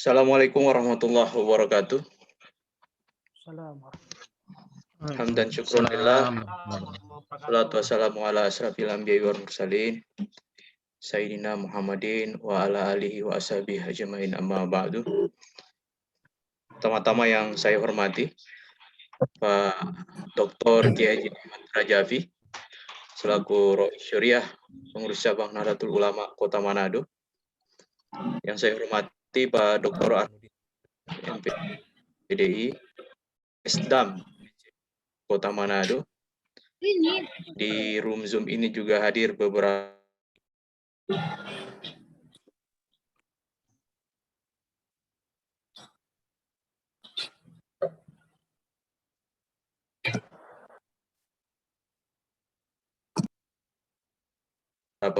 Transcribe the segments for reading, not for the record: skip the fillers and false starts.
Assalamualaikum warahmatullahi wabarakatuh. Assalamualaikum. Hamdan syukron lillah. Salatu wassalamu ala asrafil anbiya'i wal mursalin. Sayyidina Muhammadin wa ala alihi wa ashabihi ajmain amma ba'du. Pertama-tama yang saya hormati Pak Dr. Kiai Haji Ahmad Rajavi selaku Rois Syuriah Pengurus Cabang Nahdlatul Ulama Kota Manado. Yang saya hormati Pak Dr. MPDI Esdam Kota Manado. Di room Zoom ini juga hadir beberapa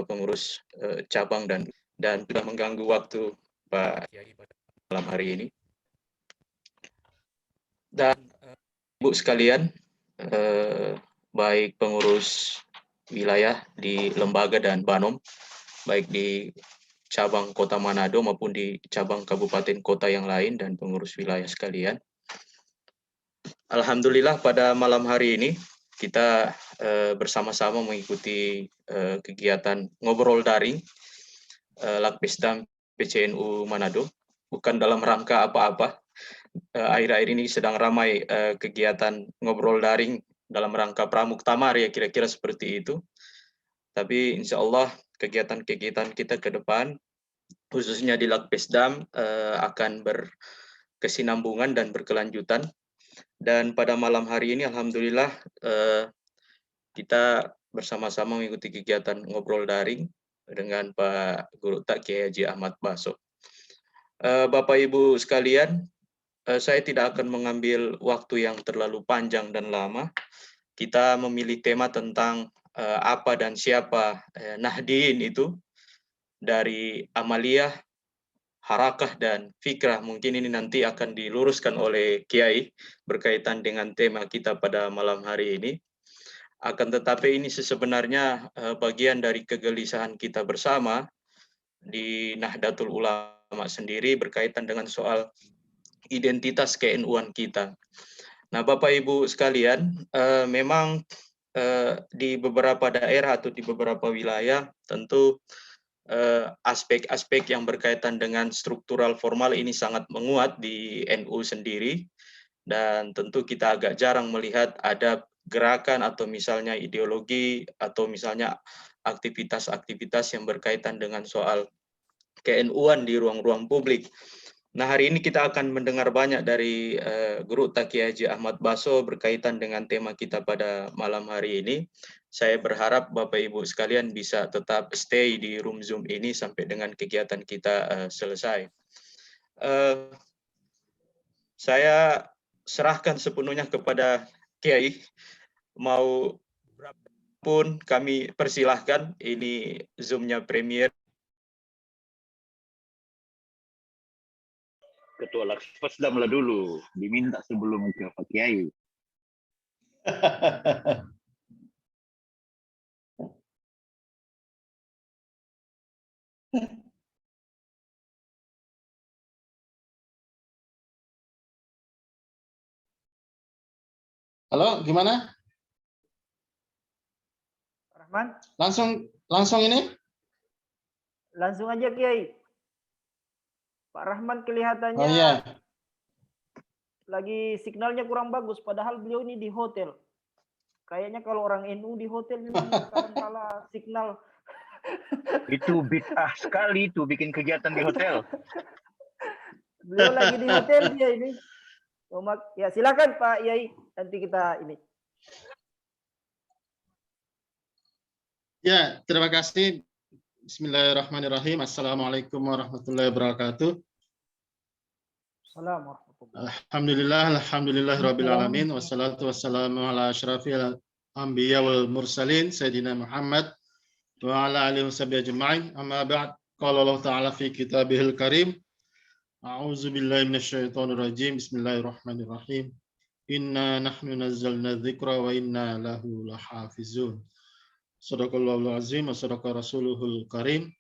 pengurus cabang dan sudah mengganggu waktu Pak Kiai pada malam hari ini. Dan Ibu sekalian, baik pengurus wilayah di lembaga dan Banom, baik di cabang Kota Manado maupun di cabang kabupaten kota yang lain dan pengurus wilayah sekalian. Alhamdulillah pada malam hari ini kita bersama-sama mengikuti kegiatan ngobrol daring Lakbisdam PCNU Manado, bukan dalam rangka apa-apa. Akhir-akhir ini sedang ramai kegiatan ngobrol daring dalam rangka pramuktamar ya, kira-kira seperti itu. Tapi insya Allah kegiatan-kegiatan kita ke depan, khususnya di Lakbisdam, akan berkesinambungan dan berkelanjutan. Dan pada malam hari ini alhamdulillah kita bersama-sama mengikuti kegiatan ngobrol daring dengan Pak Guru Tak Kiai Haji Ahmad Baso. Bapak Ibu sekalian, saya tidak akan mengambil waktu yang terlalu panjang dan lama. Kita memilih tema tentang apa dan siapa Nahdien itu, dari amaliyah, harakah, dan fikrah. Mungkin ini nanti akan diluruskan oleh Kiai berkaitan dengan tema kita pada malam hari ini. Akan tetapi ini sebenarnya bagian dari kegelisahan kita bersama di Nahdlatul Ulama sendiri berkaitan dengan soal identitas ke-NU-an kita. Nah, Bapak Ibu sekalian, memang di beberapa daerah atau di beberapa wilayah tentu aspek-aspek yang berkaitan dengan struktural formal ini sangat menguat di NU sendiri, dan tentu kita agak jarang melihat ada gerakan atau misalnya ideologi atau misalnya aktivitas-aktivitas yang berkaitan dengan soal ke-NU-an di ruang-ruang publik. Nah, hari ini kita akan mendengar banyak dari Guru Tak Kiai Haji Ahmad Baso berkaitan dengan tema kita pada malam hari ini. Saya berharap Bapak Ibu sekalian bisa tetap stay di room Zoom ini sampai dengan kegiatan kita selesai. Saya serahkan sepenuhnya kepada Kiai. Mau berapapun kami persilahkan, ini Zoom-nya Premier. Ketua Lakbisdam lah dulu, diminta sebelum ke Pak Kiai. Halo, gimana? Rahman, Langsung ini? langsung aja Kiai. Pak Rahman kelihatannya Oh iya. lagi signalnya kurang bagus, padahal beliau ini di hotel. Kayaknya kalau orang NU di hotel memang kadang-kala signal. Itu bid'ah sekali itu bikin kegiatan di hotel. Beliau lagi di hotel dia ini. Ya silakan Pak Yai, nanti kita ini. Ya, terima kasih. Bismillahirrahmanirrahim. Assalamualaikum warahmatullahi wabarakatuh. Assalamualaikum. Alhamdulillahirabbil alamin wassalatu wassalamu ala asyrafil anbiya wal mursalin sayyidina Muhammad wa ala alihi washabihi ajma'in. Amma ba'd. Qala Allah Ta'ala fi kitabihil karim. A'udzu billahi minasyaitonir rajim. Bismillahirrahmanirrahim. Inna nahnu nazzalna dzikra wa inna lahu lahafizun. Shadaqallahul azim wa sadaqa rasuluhul karim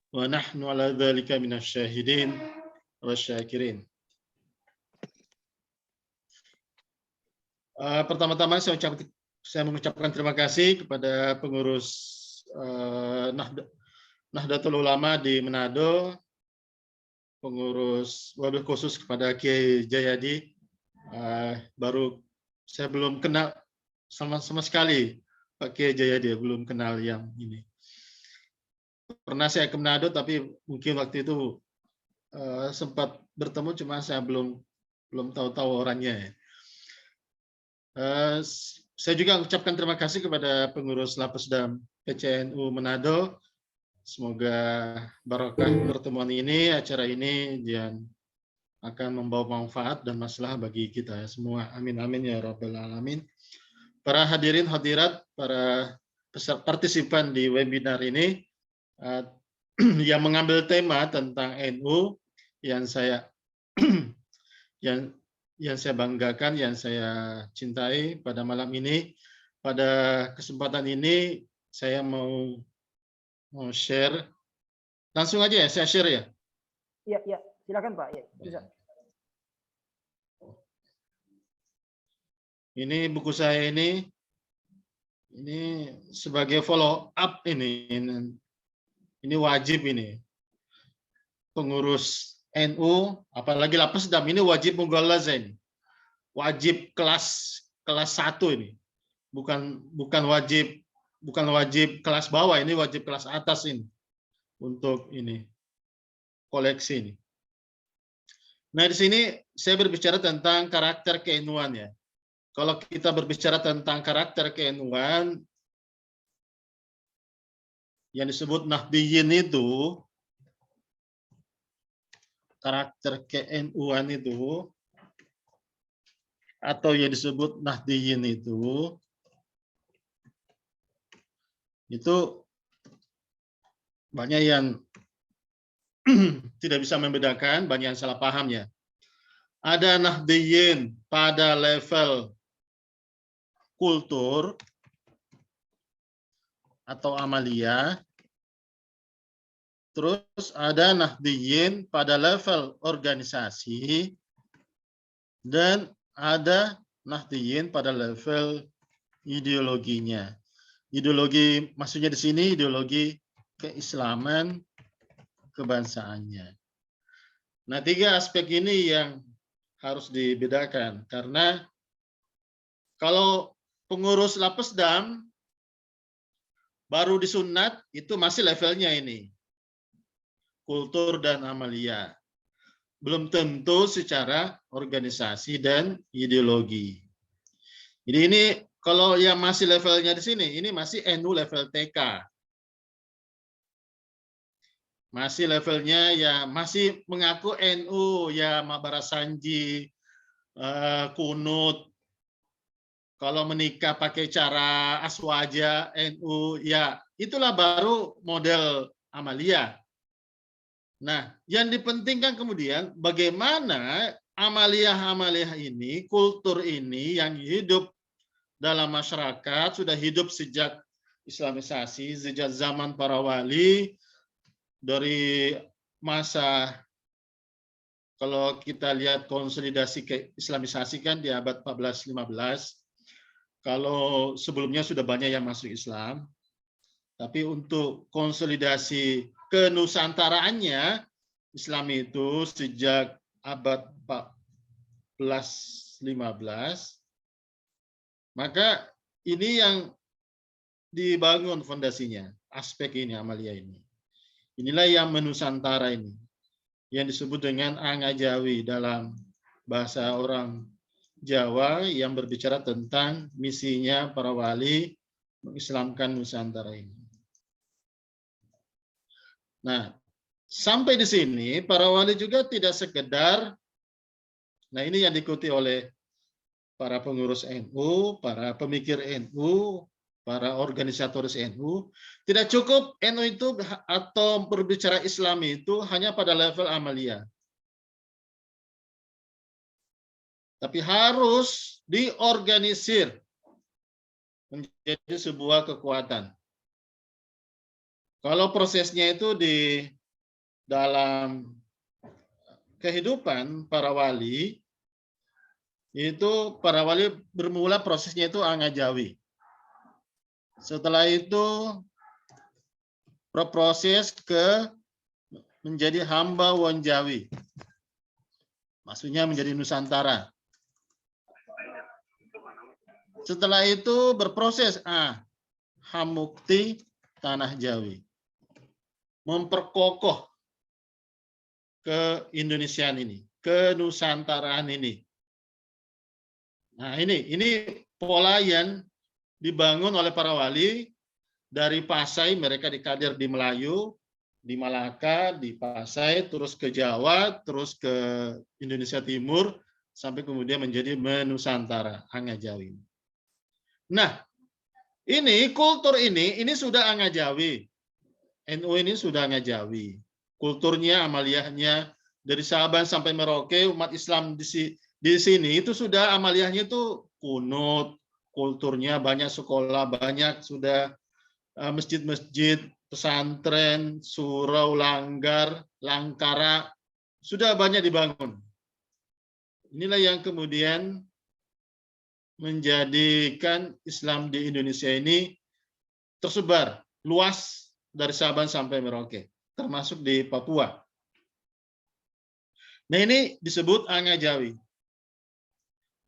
wa nahnu ala dzalika minasyahidin wasyakirin. Pertama-tama saya mengucapkan terima kasih kepada pengurus Nahdlatul Ulama di Manado, pengurus wabil khusus kepada Kiai Jayadi. Baru saya belum kenal sama sekali Pak Kiai Jayadi, belum kenal yang ini. Pernah saya ke Manado, tapi mungkin waktu itu sempat bertemu, cuma saya belum tahu orangnya. Saya juga mengucapkan terima kasih kepada pengurus Lapesdam PCNU Manado. Semoga barokah pertemuan ini, acara ini, dan akan membawa manfaat dan masalah bagi kita semua. Amin amin ya rabbal alamin. Para hadirin hadirat, para partisipan di webinar ini yang mengambil tema tentang NU yang saya yang saya banggakan, yang saya cintai pada malam ini. Pada kesempatan ini saya mau share. Langsung aja ya, saya share ya. Iya, silakan Pak. Ya, bisa. Ini buku saya ini sebagai follow up ini wajib ini. Pengurus NU, apalagi Lapesdam ini wajib mughallaza ini. Wajib kelas 1 ini. Bukan wajib kelas bawah, ini wajib kelas atas ini. Untuk ini koleksi ini. Nah, di sini saya berbicara tentang karakter ke-NU-an ya. Kalau kita berbicara tentang karakter ke-NU-an yang disebut Nahdliyin itu, karakter ke-NU-an itu, atau yang disebut Nahdliyin itu banyak yang tidak bisa membedakan, banyak yang salah paham ya. Ada Nahdliyin pada level kultur atau amalia, terus ada Nahdliyin pada level organisasi, dan ada Nahdliyin pada level ideologinya. Ideologi maksudnya di sini ideologi keislaman, kebangsaannya. Nah, 3 aspek ini yang harus dibedakan, karena kalau pengurus Lapesdam baru disunat itu masih levelnya ini kultur dan amalia, belum tentu secara organisasi dan ideologi. Jadi ini kalau yang masih levelnya di sini, ini masih NU level TK. Masih levelnya ya masih mengaku NU ya, Mabarasanji, kunut. Kalau menikah pakai cara aswaja NU, ya itulah baru model amalia. Nah, yang dipentingkan kemudian bagaimana amalia-amalia ini, kultur ini yang hidup dalam masyarakat, sudah hidup sejak Islamisasi, sejak zaman para wali, dari masa, kalau kita lihat konsolidasi keislamisasi kan di abad 14-15, kalau sebelumnya sudah banyak yang masuk Islam, tapi untuk konsolidasi kenusantaraannya, Islam itu sejak abad 14-15, maka ini yang dibangun fondasinya, aspek ini, amalia ini. Inilah yang menusantara ini, yang disebut dengan Angajawi dalam bahasa orang Jawa, yang berbicara tentang misinya para wali mengislamkan Nusantara ini. Nah, sampai di sini para wali juga tidak sekedar, nah ini yang diikuti oleh para pengurus NU, para pemikir NU, para organisatoris NU, tidak cukup NU itu atau berbicara Islam itu hanya pada level amalia. Tapi harus diorganisir menjadi sebuah kekuatan. Kalau prosesnya itu di dalam kehidupan para wali, itu para wali bermula prosesnya itu Angajawi. Setelah itu berproses ke menjadi hamba Wonjawi. Maksudnya menjadi Nusantara. Setelah itu berproses Hamukti Tanah Jawi. Memperkokoh ke Indonesiaan ini, ke Nusantaraan ini. Nah, ini pola yang dibangun oleh para wali dari Pasai, mereka dikader di Melayu, di Malaka, di Pasai, terus ke Jawa, terus ke Indonesia Timur, sampai kemudian menjadi Menusantara, Angajawi. Nah, ini kultur ini sudah Angajawi. NU ini sudah Angajawi. Kulturnya, amaliyahnya, dari Sabang sampai Merauke, umat Islam di sini itu sudah amaliyahnya itu kunut, kulturnya banyak sekolah, banyak sudah masjid-masjid, pesantren, surau, langgar, langkara, sudah banyak dibangun. Inilah yang kemudian menjadikan Islam di Indonesia ini tersebar luas dari Sabang sampai Merauke, termasuk di Papua. Nah, ini disebut Angajawi.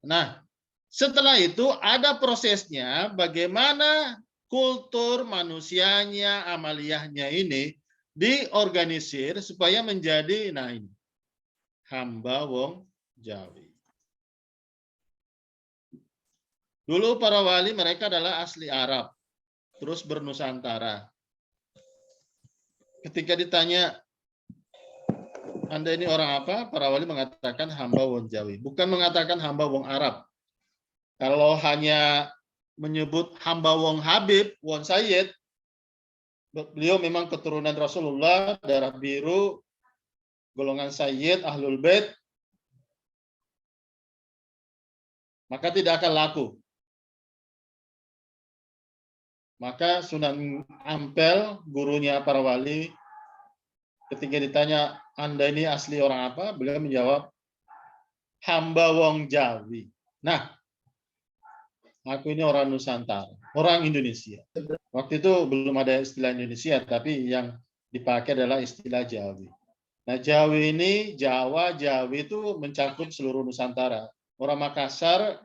Nah, setelah itu ada prosesnya bagaimana kultur manusianya, amaliyahnya ini diorganisir supaya menjadi hamba wong Jawi. Dulu para wali mereka adalah asli Arab, terus bernusantara. Ketika ditanya, Anda ini orang apa? Para wali mengatakan hamba wong Jawi, bukan mengatakan hamba wong Arab. Kalau hanya menyebut hamba wong Habib, wong Sayyid, beliau memang keturunan Rasulullah, darah biru, golongan Sayyid, Ahlul Bait, maka tidak akan laku. Maka Sunan Ampel, gurunya para wali, ketika ditanya, Anda ini asli orang apa? Beliau menjawab, hamba wong Jawi. Nah, aku ini orang Nusantara, orang Indonesia. Waktu itu belum ada istilah Indonesia, tapi yang dipakai adalah istilah Jawi. Nah, Jawi ini, Jawa, Jawi itu mencakup seluruh Nusantara. Orang Makassar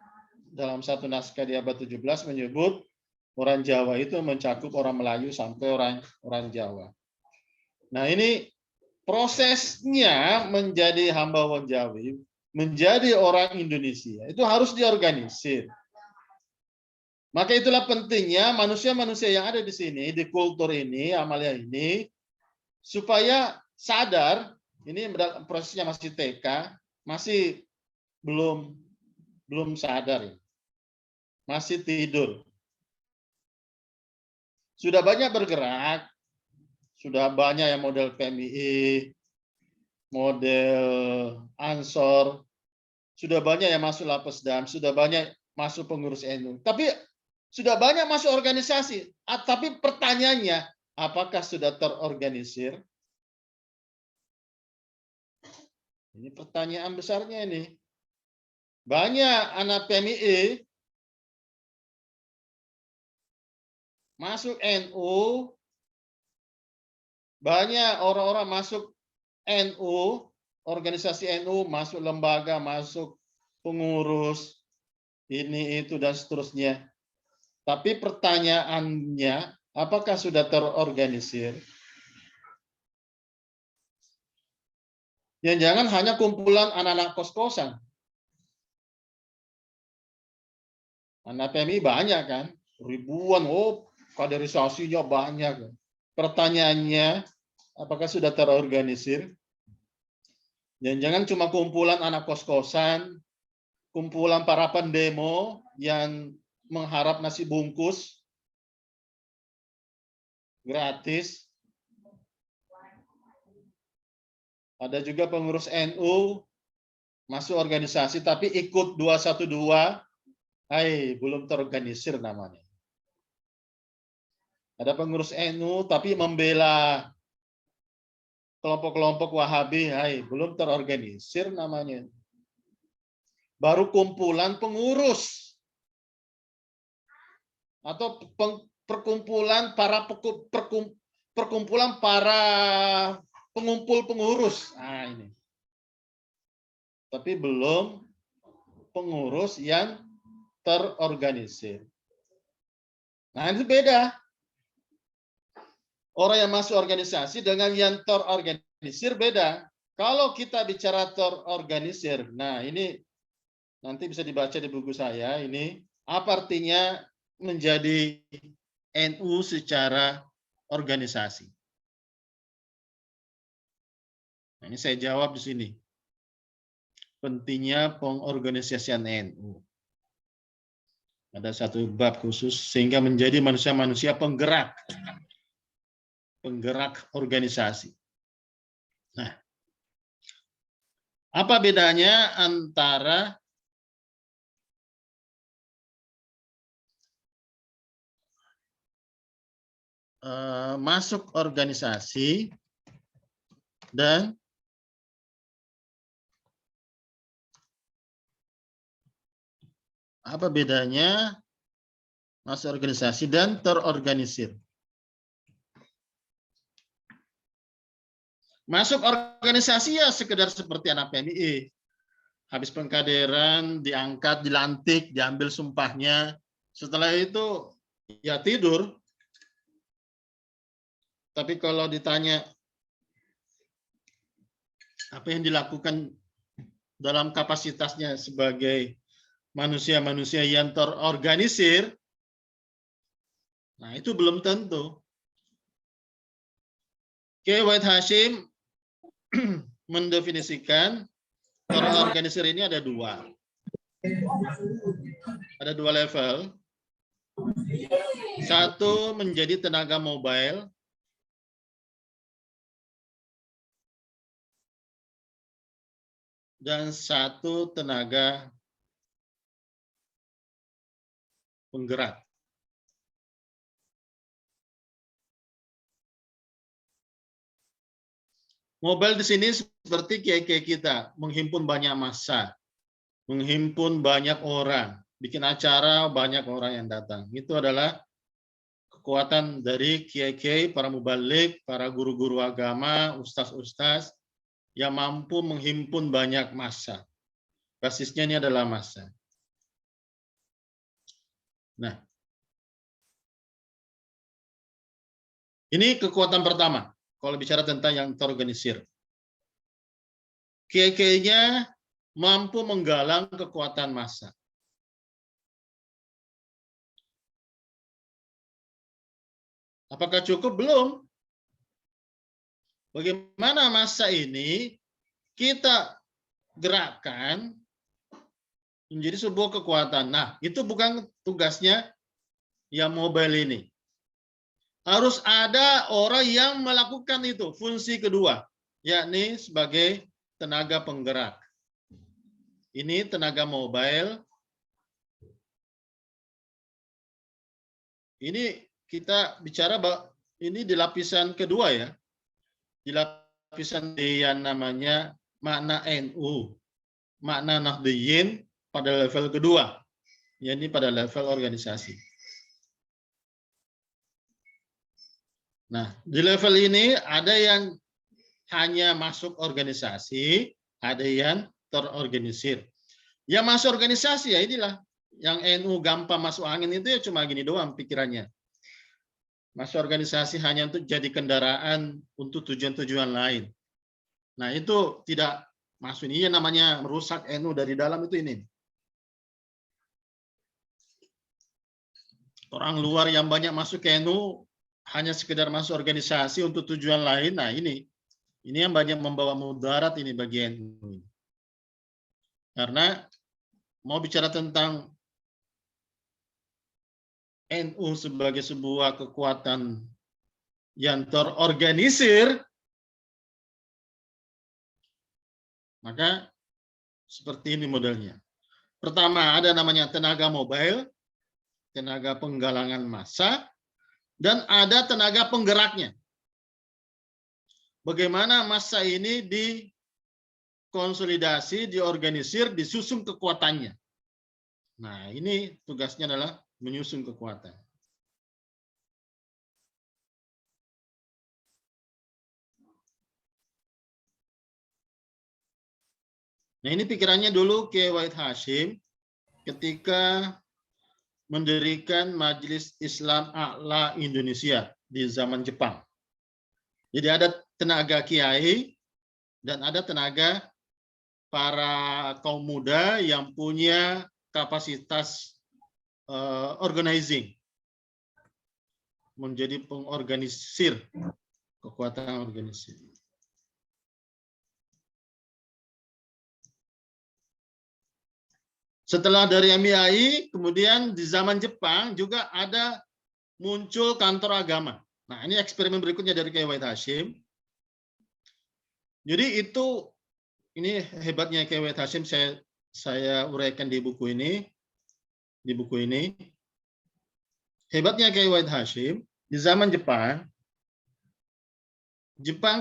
dalam satu naskah di abad 17 menyebut orang Jawa itu mencakup orang Melayu sampai orang Jawa. Nah, ini prosesnya menjadi hamba wong Jawi, menjadi orang Indonesia, itu harus diorganisir. Maka itulah pentingnya manusia-manusia yang ada di sini, di kultur ini, amalia ini, supaya sadar, ini prosesnya masih TK, masih belum sadar, masih tidur. Sudah banyak bergerak, sudah banyak yang model PMII, model Ansor, sudah banyak yang masuk Lapesdam, sudah banyak masuk pengurus NU. Tapi sudah banyak masuk organisasi. Tapi pertanyaannya, apakah sudah terorganisir? Ini pertanyaan besarnya ini. Banyak anak PMII masuk NU, banyak orang-orang masuk NU, organisasi NU, masuk lembaga, masuk pengurus, ini, itu, dan seterusnya. Tapi pertanyaannya, apakah sudah terorganisir? Yang jangan hanya kumpulan anak-anak kos-kosan. Anak PMI banyak kan, ribuan, kaderisasinya banyak. Pertanyaannya, apakah sudah terorganisir? Dan jangan cuma kumpulan anak kos-kosan, kumpulan para pendemo yang mengharap nasi bungkus gratis. Ada juga pengurus NU masuk organisasi tapi ikut 212, belum terorganisir namanya. Ada pengurus NU tapi membela kelompok-kelompok Wahabi, hai, belum terorganisir namanya. Baru kumpulan pengurus atau perkumpulan para perkumpulan para pengumpul pengurus. Nah, ini. Tapi belum pengurus yang terorganisir. Nah, itu beda. Orang yang masuk organisasi dengan yang terorganisir beda. Kalau kita bicara terorganisir, nah ini nanti bisa dibaca di buku saya, ini apa artinya menjadi NU secara organisasi. Nah, ini saya jawab di sini. Pentingnya pengorganisasian NU. Ada satu bab khusus sehingga menjadi manusia-manusia penggerak. Penggerak organisasi. Nah, apa bedanya antara masuk organisasi dan apa bedanya masuk organisasi dan terorganisir? Masuk organisasi ya sekedar seperti anak PMI. Habis pengkaderan, diangkat, dilantik, diambil sumpahnya. Setelah itu ya tidur. Tapi kalau ditanya apa yang dilakukan dalam kapasitasnya sebagai manusia-manusia yang terorganisir, nah itu belum tentu. Oke, White Hashim mendefinisikan terorganisir ini ada dua. Ada dua level. Satu menjadi tenaga mobile. Dan satu tenaga penggerak. Mobile di sini seperti kiai-kiai kita, menghimpun banyak massa, menghimpun banyak orang, bikin acara banyak orang yang datang. Itu adalah kekuatan dari kiai-kiai, para mubalik, para guru-guru agama, ustaz-ustaz yang mampu menghimpun banyak massa. Basisnya ini adalah massa. Nah, ini kekuatan pertama. Kalau bicara tentang yang terorganisir. Kiai-kiainya mampu menggalang kekuatan massa. Apakah cukup? Belum. Bagaimana massa ini kita gerakkan menjadi sebuah kekuatan. Nah, itu bukan tugasnya yang mobile ini. Harus ada orang yang melakukan itu, fungsi kedua, yakni sebagai tenaga penggerak. Ini tenaga mobile. Ini kita bicara ini di lapisan kedua ya. Di lapisan yang namanya makna NU, makna Nahdliyin pada level kedua, yakni pada level organisasi. Nah, di level ini ada yang hanya masuk organisasi, ada yang terorganisir. Yang masuk organisasi ya inilah, yang NU gampang masuk angin itu ya cuma gini doang pikirannya. Masuk organisasi hanya untuk jadi kendaraan untuk tujuan-tujuan lain. Nah, itu tidak masuk. Ini namanya merusak NU dari dalam itu ini. Orang luar yang banyak masuk ke NU hanya sekedar masuk organisasi untuk tujuan lain. Nah, ini yang banyak membawa mudarat ini bagi NU. Karena mau bicara tentang NU sebagai sebuah kekuatan yang terorganisir, maka seperti ini modelnya. Pertama, ada namanya tenaga mobile, tenaga penggalangan massa, dan ada tenaga penggeraknya. bagaimana massa ini dikonsolidasi, diorganisir, disusun kekuatannya. Nah, ini tugasnya adalah menyusun kekuatan. Nah, ini pikirannya dulu Kiai Wahid Hasyim ketika mendirikan Majelis Islam A'la Indonesia di zaman Jepang. Jadi ada tenaga kiai dan ada tenaga para kaum muda yang punya kapasitas organizing, menjadi pengorganisir, kekuatan organisir. Setelah dari MIAI, kemudian di zaman Jepang juga ada muncul kantor agama. Nah, ini eksperimen berikutnya dari Kiai Wahid Hasyim. Jadi ini hebatnya Kiai Wahid Hasyim, saya uraikan di buku ini. Hebatnya Kiai Wahid Hasyim, di zaman Jepang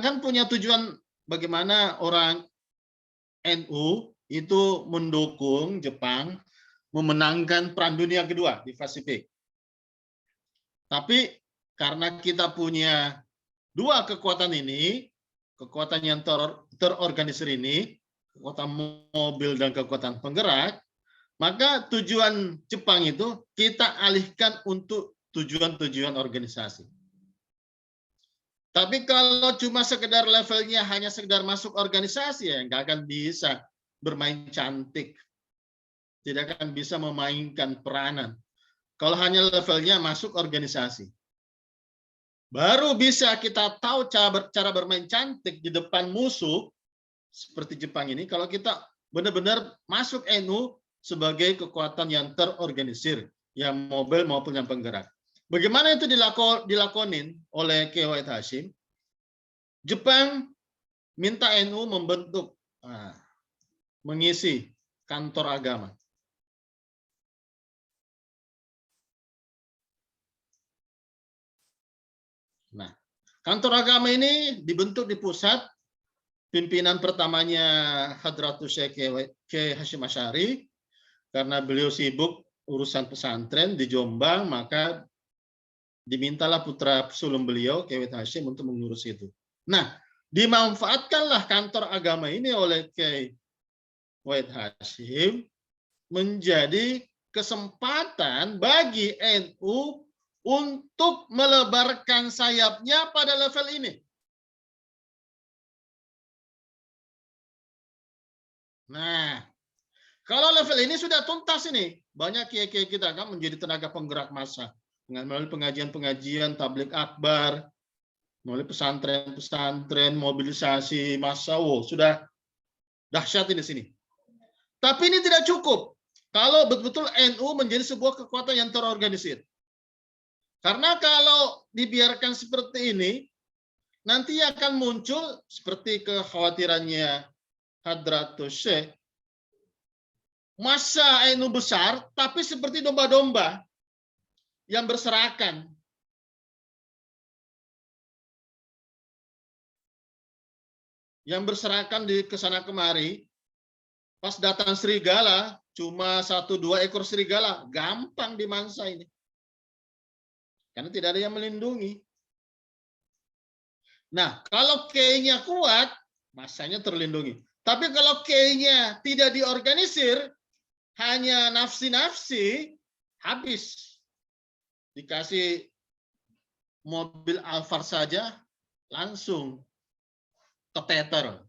kan punya tujuan bagaimana orang NU itu mendukung Jepang memenangkan Perang Dunia Kedua di Pasifik. Tapi karena kita punya dua kekuatan ini, kekuatan yang terorganisir ini, kekuatan mobil dan kekuatan penggerak, maka tujuan Jepang itu kita alihkan untuk tujuan-tujuan organisasi. Tapi kalau cuma sekedar levelnya hanya sekedar masuk organisasi, ya nggak akan bisa bermain cantik, tidak akan bisa memainkan peranan. Kalau hanya levelnya masuk organisasi, baru bisa kita tahu cara bermain cantik di depan musuh seperti Jepang ini. Kalau kita benar-benar masuk NU sebagai kekuatan yang terorganisir, yang mobil maupun yang penggerak. Bagaimana itu dilakonin oleh Kiai Wahid Hasyim? Jepang minta NU membentuk, mengisi kantor agama. Nah, kantor agama ini dibentuk di pusat. Pimpinan pertamanya Hadratus Syekh Kiai Hasyim Asy'ari, karena beliau sibuk urusan pesantren di Jombang, maka dimintalah putra sulung beliau Kiai Wahid Hasyim untuk mengurus itu. Nah, dimanfaatkanlah kantor agama ini oleh Kiai Wahid Hasyim menjadi kesempatan bagi NU untuk melebarkan sayapnya pada level ini. Nah, kalau level ini sudah tuntas ini, banyak kiai-kiai kita kan menjadi tenaga penggerak massa melalui pengajian-pengajian, tabligh akbar, melalui pesantren-pesantren, mobilisasi massa, sudah dahsyat ini sini. Tapi ini tidak cukup kalau betul-betul NU menjadi sebuah kekuatan yang terorganisir. Karena kalau dibiarkan seperti ini, nanti akan muncul seperti kekhawatirannya Hadratus Syekh, massa NU besar, tapi seperti domba-domba yang berserakan. Yang berserakan di kesana kemari, pas datang serigala, cuma 1-2 ekor serigala, gampang dimangsa ini. Karena tidak ada yang melindungi. Nah, kalau kiainya kuat, massanya terlindungi. Tapi kalau kiainya tidak diorganisir, hanya nafsi-nafsi, habis. Dikasih mobil Alphard saja, langsung keteter.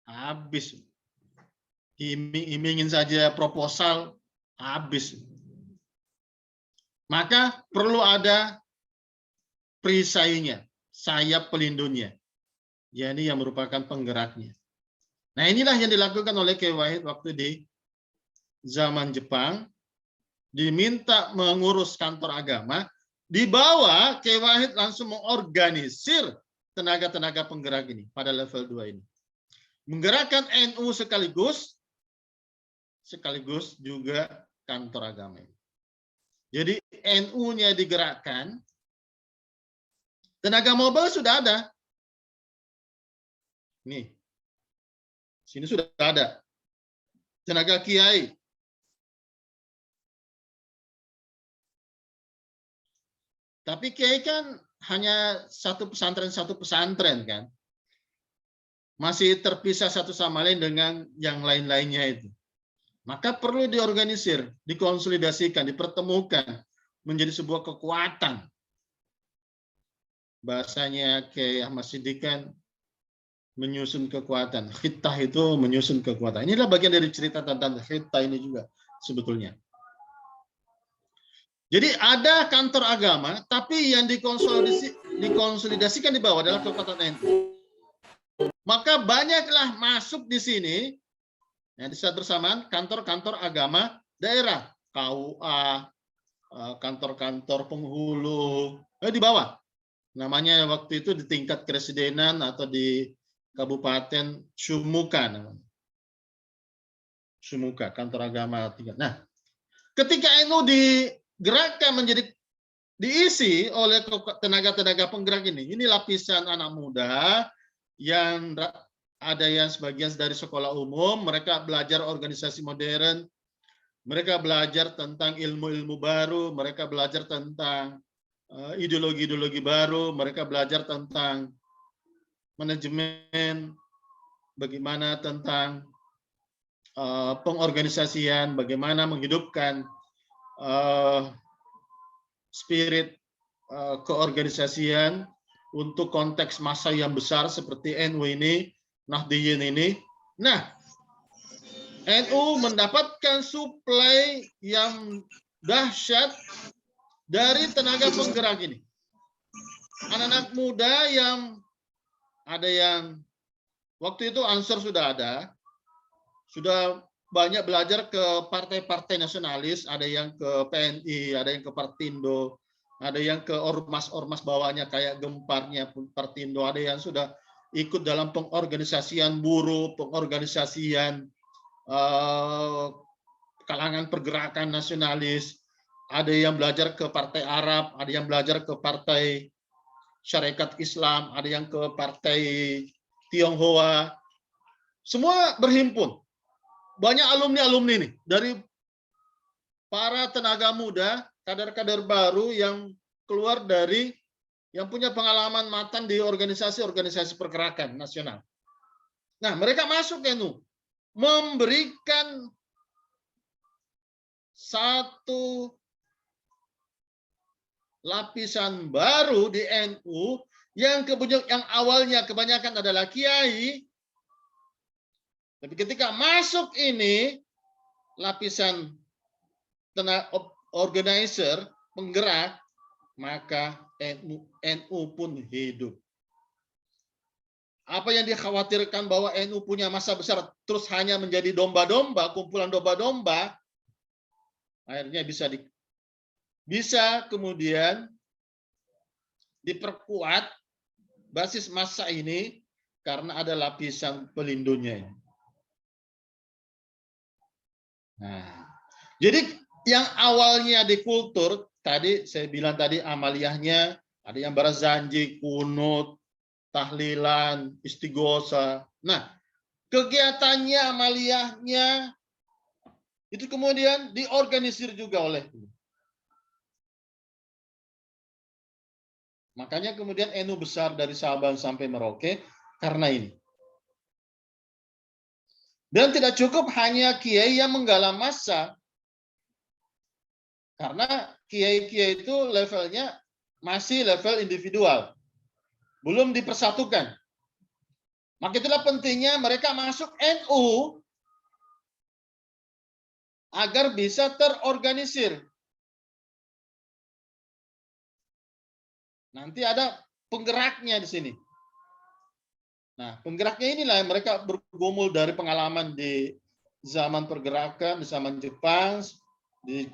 Habis. Iming-imingin saja proposal, habis. Maka perlu ada perisainya, sayap pelindungnya. Yakni yang merupakan penggeraknya. Nah, inilah yang dilakukan oleh Kiai Wahid waktu di zaman Jepang. Diminta mengurus kantor agama, dibawa Kiai Wahid langsung mengorganisir tenaga-tenaga penggerak ini pada level 2 ini. Menggerakkan NU sekaligus juga kantor agama ini. Jadi NU-nya digerakkan, tenaga mobil sudah ada, Nih, sini sudah ada tenaga kiai. Tapi kiai kan hanya satu pesantren kan. Masih terpisah satu sama lain dengan yang lain-lainnya itu. Maka perlu diorganisir, dikonsolidasikan, dipertemukan menjadi sebuah kekuatan. Bahasanya Kiai Ahmad Siddiq kan menyusun kekuatan. Khittah itu menyusun kekuatan. Inilah bagian dari cerita tentang khittah ini juga sebetulnya. Jadi ada kantor agama, tapi yang dikonsolidasikan di bawah adalah kekuatan NU. Maka banyaklah masuk di sini, ya, di saat bersamaan kantor-kantor agama daerah, KUA, kantor-kantor penghulu, di bawah. Namanya waktu itu di tingkat kepresidenan atau di Kabupaten Sumuka namanya. Sumuka, kantor agama tingkat. Nah, ketika NU digerakkan menjadi diisi oleh tenaga-tenaga penggerak ini lapisan anak muda yang ada yang sebagian dari sekolah umum, mereka belajar organisasi modern, mereka belajar tentang ilmu-ilmu baru, mereka belajar tentang ideologi-ideologi baru, mereka belajar tentang manajemen, bagaimana tentang pengorganisasian, bagaimana menghidupkan spirit keorganisasian untuk konteks massa yang besar seperti NU ini, Nahdliyin ini. Nah, NU mendapatkan suplai yang dahsyat dari tenaga penggerak ini. Anak-anak muda yang ada yang waktu itu Ansor sudah ada, sudah banyak belajar ke partai-partai nasionalis, ada yang ke PNI, ada yang ke Partindo, ada yang ke ormas-ormas bawahnya kayak Gemparnya Partindo, ada yang sudah ikut dalam pengorganisasian buruh, pengorganisasian kalangan pergerakan nasionalis, ada yang belajar ke partai Arab, ada yang belajar ke partai Syarikat Islam, ada yang ke partai Tionghoa, semua berhimpun. Banyak alumni-alumni ini dari para tenaga muda, kader-kader baru yang keluar dari yang punya pengalaman matang di organisasi-organisasi pergerakan nasional. Nah, mereka masuk NU, memberikan satu lapisan baru di NU yang awalnya kebanyakan adalah kiai, tapi ketika masuk ini lapisan organizer, penggerak, maka NU pun hidup. Apa yang dikhawatirkan bahwa NU punya masa besar terus hanya menjadi domba-domba, kumpulan domba-domba, akhirnya bisa kemudian diperkuat basis massa ini karena ada lapisan pelindungnya ini. Nah, jadi yang awalnya di kultur, tadi saya bilang tadi amaliyahnya, ada yang barazanji, kunut, tahlilan, istighosa. Nah, kegiatannya, amaliyahnya, itu kemudian diorganisir juga oleh. Makanya kemudian NU besar dari Sabang sampai Merauke karena ini. Dan tidak cukup hanya kiai yang menggalang massa. Karena kiai-kiai itu levelnya masih level individual. Belum dipersatukan. Maka itulah pentingnya mereka masuk NU agar bisa terorganisir. Nanti ada penggeraknya di sini. Nah, penggeraknya inilah yang mereka bergumul dari pengalaman di zaman pergerakan, di zaman Jepang, di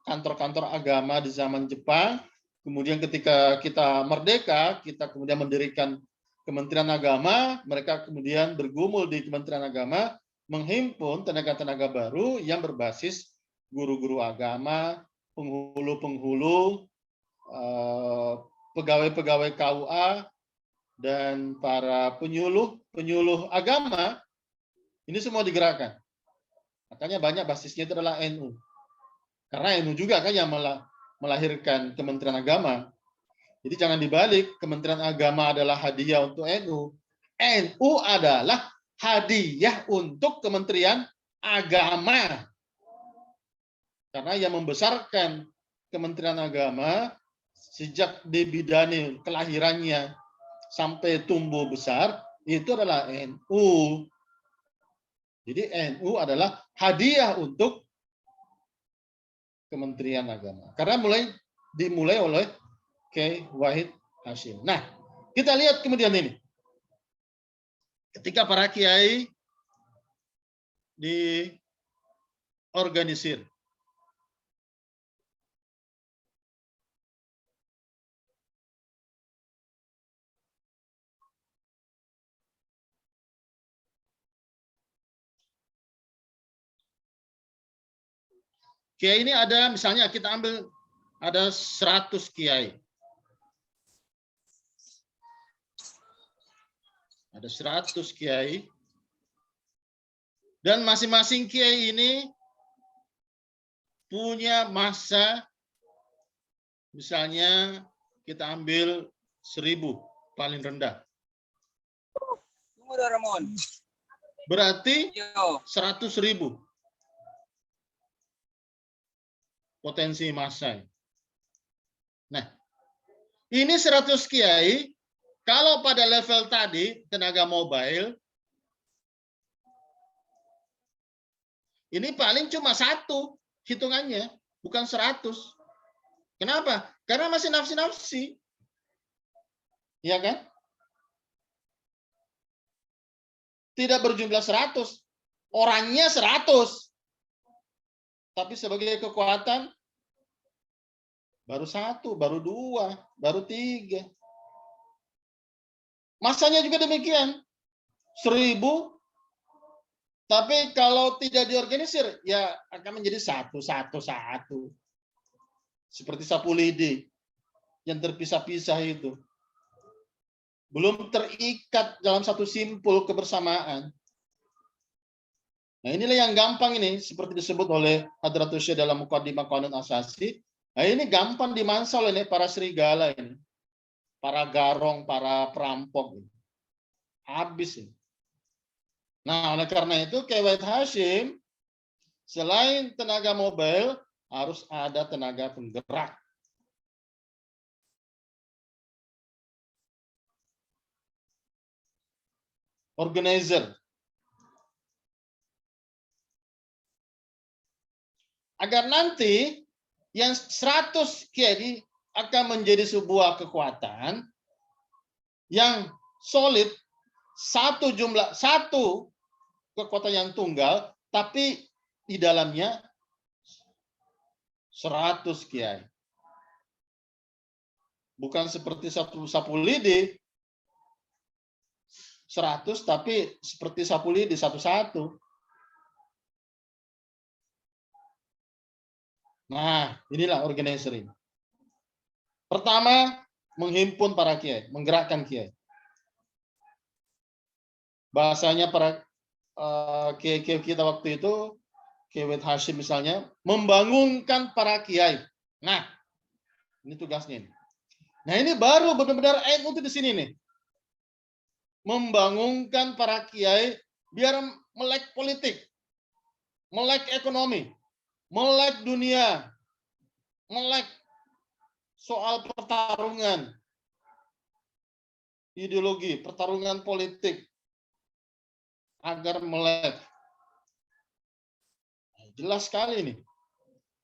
kantor-kantor agama di zaman Jepang. Kemudian ketika kita merdeka, kita kemudian mendirikan Kementerian Agama, mereka kemudian bergumul di Kementerian Agama, menghimpun tenaga-tenaga baru yang berbasis guru-guru agama, penghulu-penghulu, pegawai-pegawai KUA, dan para penyuluh agama, ini semua digerakkan. Makanya banyak basisnya itu adalah NU. Karena NU juga kan yang melahirkan Kementerian Agama. Jadi jangan dibalik, Kementerian Agama adalah hadiah untuk NU. NU adalah hadiah untuk Kementerian Agama. Karena yang membesarkan Kementerian Agama sejak dibidani kelahirannya sampai tumbuh besar itu adalah NU. Jadi NU adalah hadiah untuk Kementerian Agama. Karena dimulai oleh Kiai Wahid Hasyim. Nah, kita lihat kemudian ini. Ketika para kiai diorganisir, kiai ini ada, misalnya kita ambil ada 100 kiai. Ada 100 kiai. Dan masing-masing kiai ini punya masa, misalnya kita ambil 1000 paling rendah. Berarti 100.000 potensi massa. Nah, ini 100 kiai, kalau pada level tadi, tenaga mobile, ini paling cuma 1 hitungannya, bukan 100. Kenapa? Karena masih nafsi-nafsi. Ya kan? Tidak berjumlah 100. Orangnya 100. Tapi sebagai kekuatan, baru 1, baru 2, baru 3. Masanya juga demikian. 1000. Tapi kalau tidak diorganisir, ya akan menjadi 1. Seperti sapu lidi yang terpisah-pisah itu. Belum terikat dalam satu simpul kebersamaan. Nah, inilah yang gampang ini, seperti disebut oleh Hadratus Syekh dalam Muqaddimah Qanun Asasi. Nah, ini gampang dimansal ini para serigala ini. Para garong, para perampok. Habis ini. Nah, oleh karena itu Kiai Wahid Hasyim selain tenaga mobile harus ada tenaga penggerak. Organizer. Agar nanti yang 100 kiai akan menjadi sebuah kekuatan yang solid, satu kekuatan yang tunggal, tapi di dalamnya 100 kiai. Bukan seperti sapu lidi 100, tapi seperti sapu lidi satu-satu. Nah, inilah organizer ini. Pertama, menghimpun para kiai, menggerakkan kiai. Bahasanya para kiai kita waktu itu, Kiai Wahid Hasyim misalnya, membangunkan para kiai. Nah, ini tugasnya ini. Nah, ini baru benar-benar NU itu di sini nih. Membangunkan para kiai biar melek politik, melek ekonomi, melek dunia, melek soal pertarungan ideologi, pertarungan politik, agar melek. Jelas sekali nih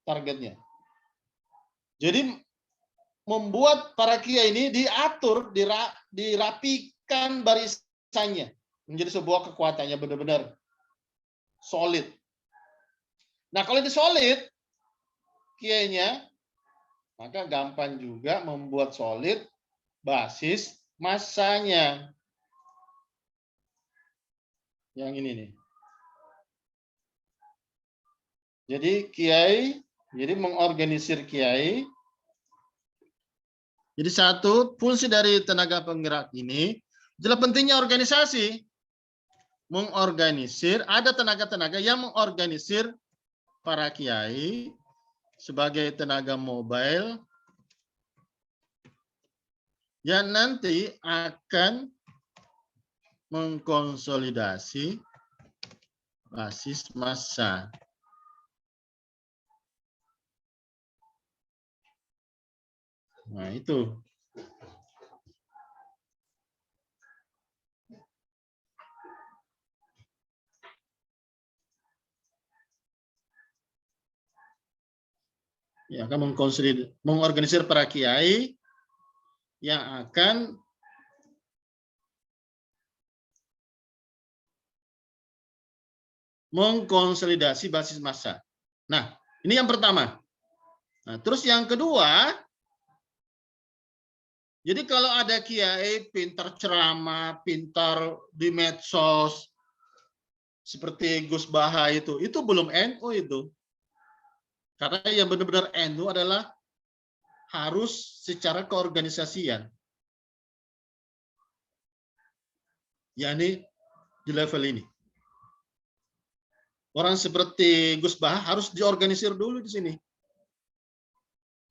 targetnya. Jadi membuat para kiai ini diatur, dirapikan barisannya menjadi sebuah kekuatannya benar-benar solid. Nah, kalau itu solid kiainya, maka gampang juga membuat solid basis massanya. Yang ini nih. Jadi kiai, jadi mengorganisir kiai. Jadi satu fungsi dari tenaga penggerak ini Itulah pentingnya organisasi. Mengorganisir, ada tenaga-tenaga yang mengorganisir para kiai sebagai tenaga mobile yang nanti akan mengkonsolidasi basis massa. Nah, itu. Ya, akan mengorganisir para kiai yang akan mengkonsolidasi basis massa. Nah, ini yang pertama. Nah, terus yang kedua, jadi kalau ada kiai pintar ceramah, pintar di medsos, seperti Gus Baha itu belum NU itu. Karena yang benar-benar NU adalah harus secara keorganisasian. Yakni di level ini. Orang seperti Gus Baha harus diorganisir dulu di sini.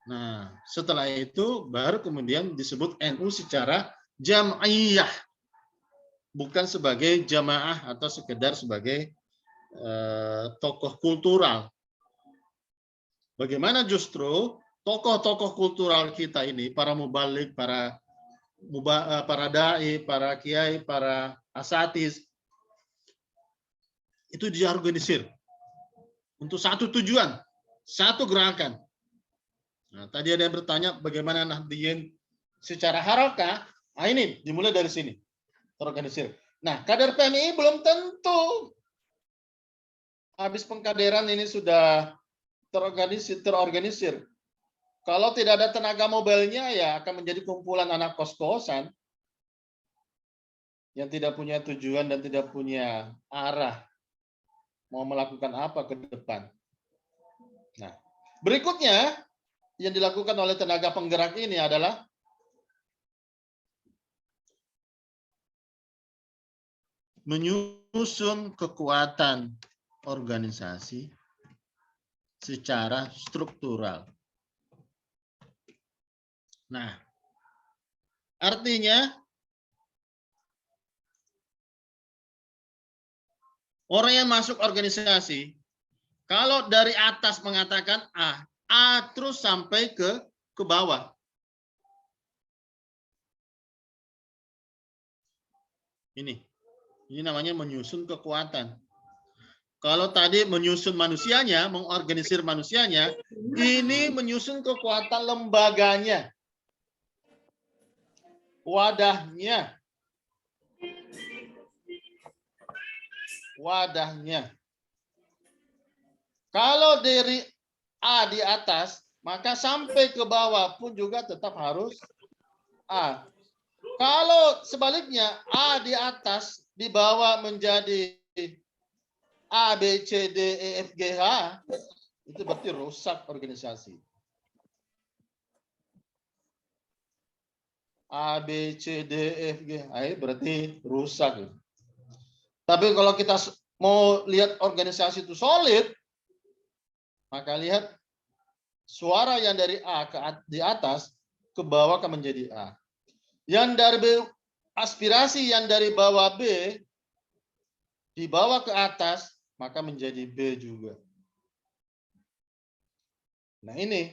Nah, setelah itu baru kemudian disebut NU secara jam'iyah. Bukan sebagai jamaah atau sekedar sebagai tokoh kultural. Bagaimana justru tokoh-tokoh kultural kita ini, para mubalik, para dai, para kiai, para asatiz, itu diorganisir untuk satu tujuan, satu gerakan. Nah, tadi ada yang bertanya bagaimana Nahdliyin secara harakah. Nah, ini dimulai dari sini, terorganisir. Nah, kader PMI belum tentu habis pengkaderan ini sudah terorganisir. Kalau tidak ada tenaga mobilnya, ya akan menjadi kumpulan anak kos-kosan yang tidak punya tujuan dan tidak punya arah mau melakukan apa ke depan. Nah, berikutnya yang dilakukan oleh tenaga penggerak ini adalah menyusun kekuatan organisasi secara struktural. Nah, artinya orang yang masuk organisasi, kalau dari atas mengatakan A terus sampai ke bawah. Ini namanya menyusun kekuatan. Kalau tadi menyusun manusianya, mengorganisir manusianya, ini menyusun kekuatan lembaganya, wadahnya. Kalau dari A di atas, maka sampai ke bawah pun juga tetap harus A. Kalau sebaliknya A di atas, di bawah menjadi A, B, C, D, E, F, G, H, itu berarti rusak organisasi. A, B, C, D, E, F, G, H, berarti rusak. Tapi kalau kita mau lihat organisasi itu solid, maka lihat suara yang dari A di atas ke bawah akan menjadi A. Yang dari B, aspirasi yang dari bawah B dibawa ke atas, maka menjadi B juga. Nah, ini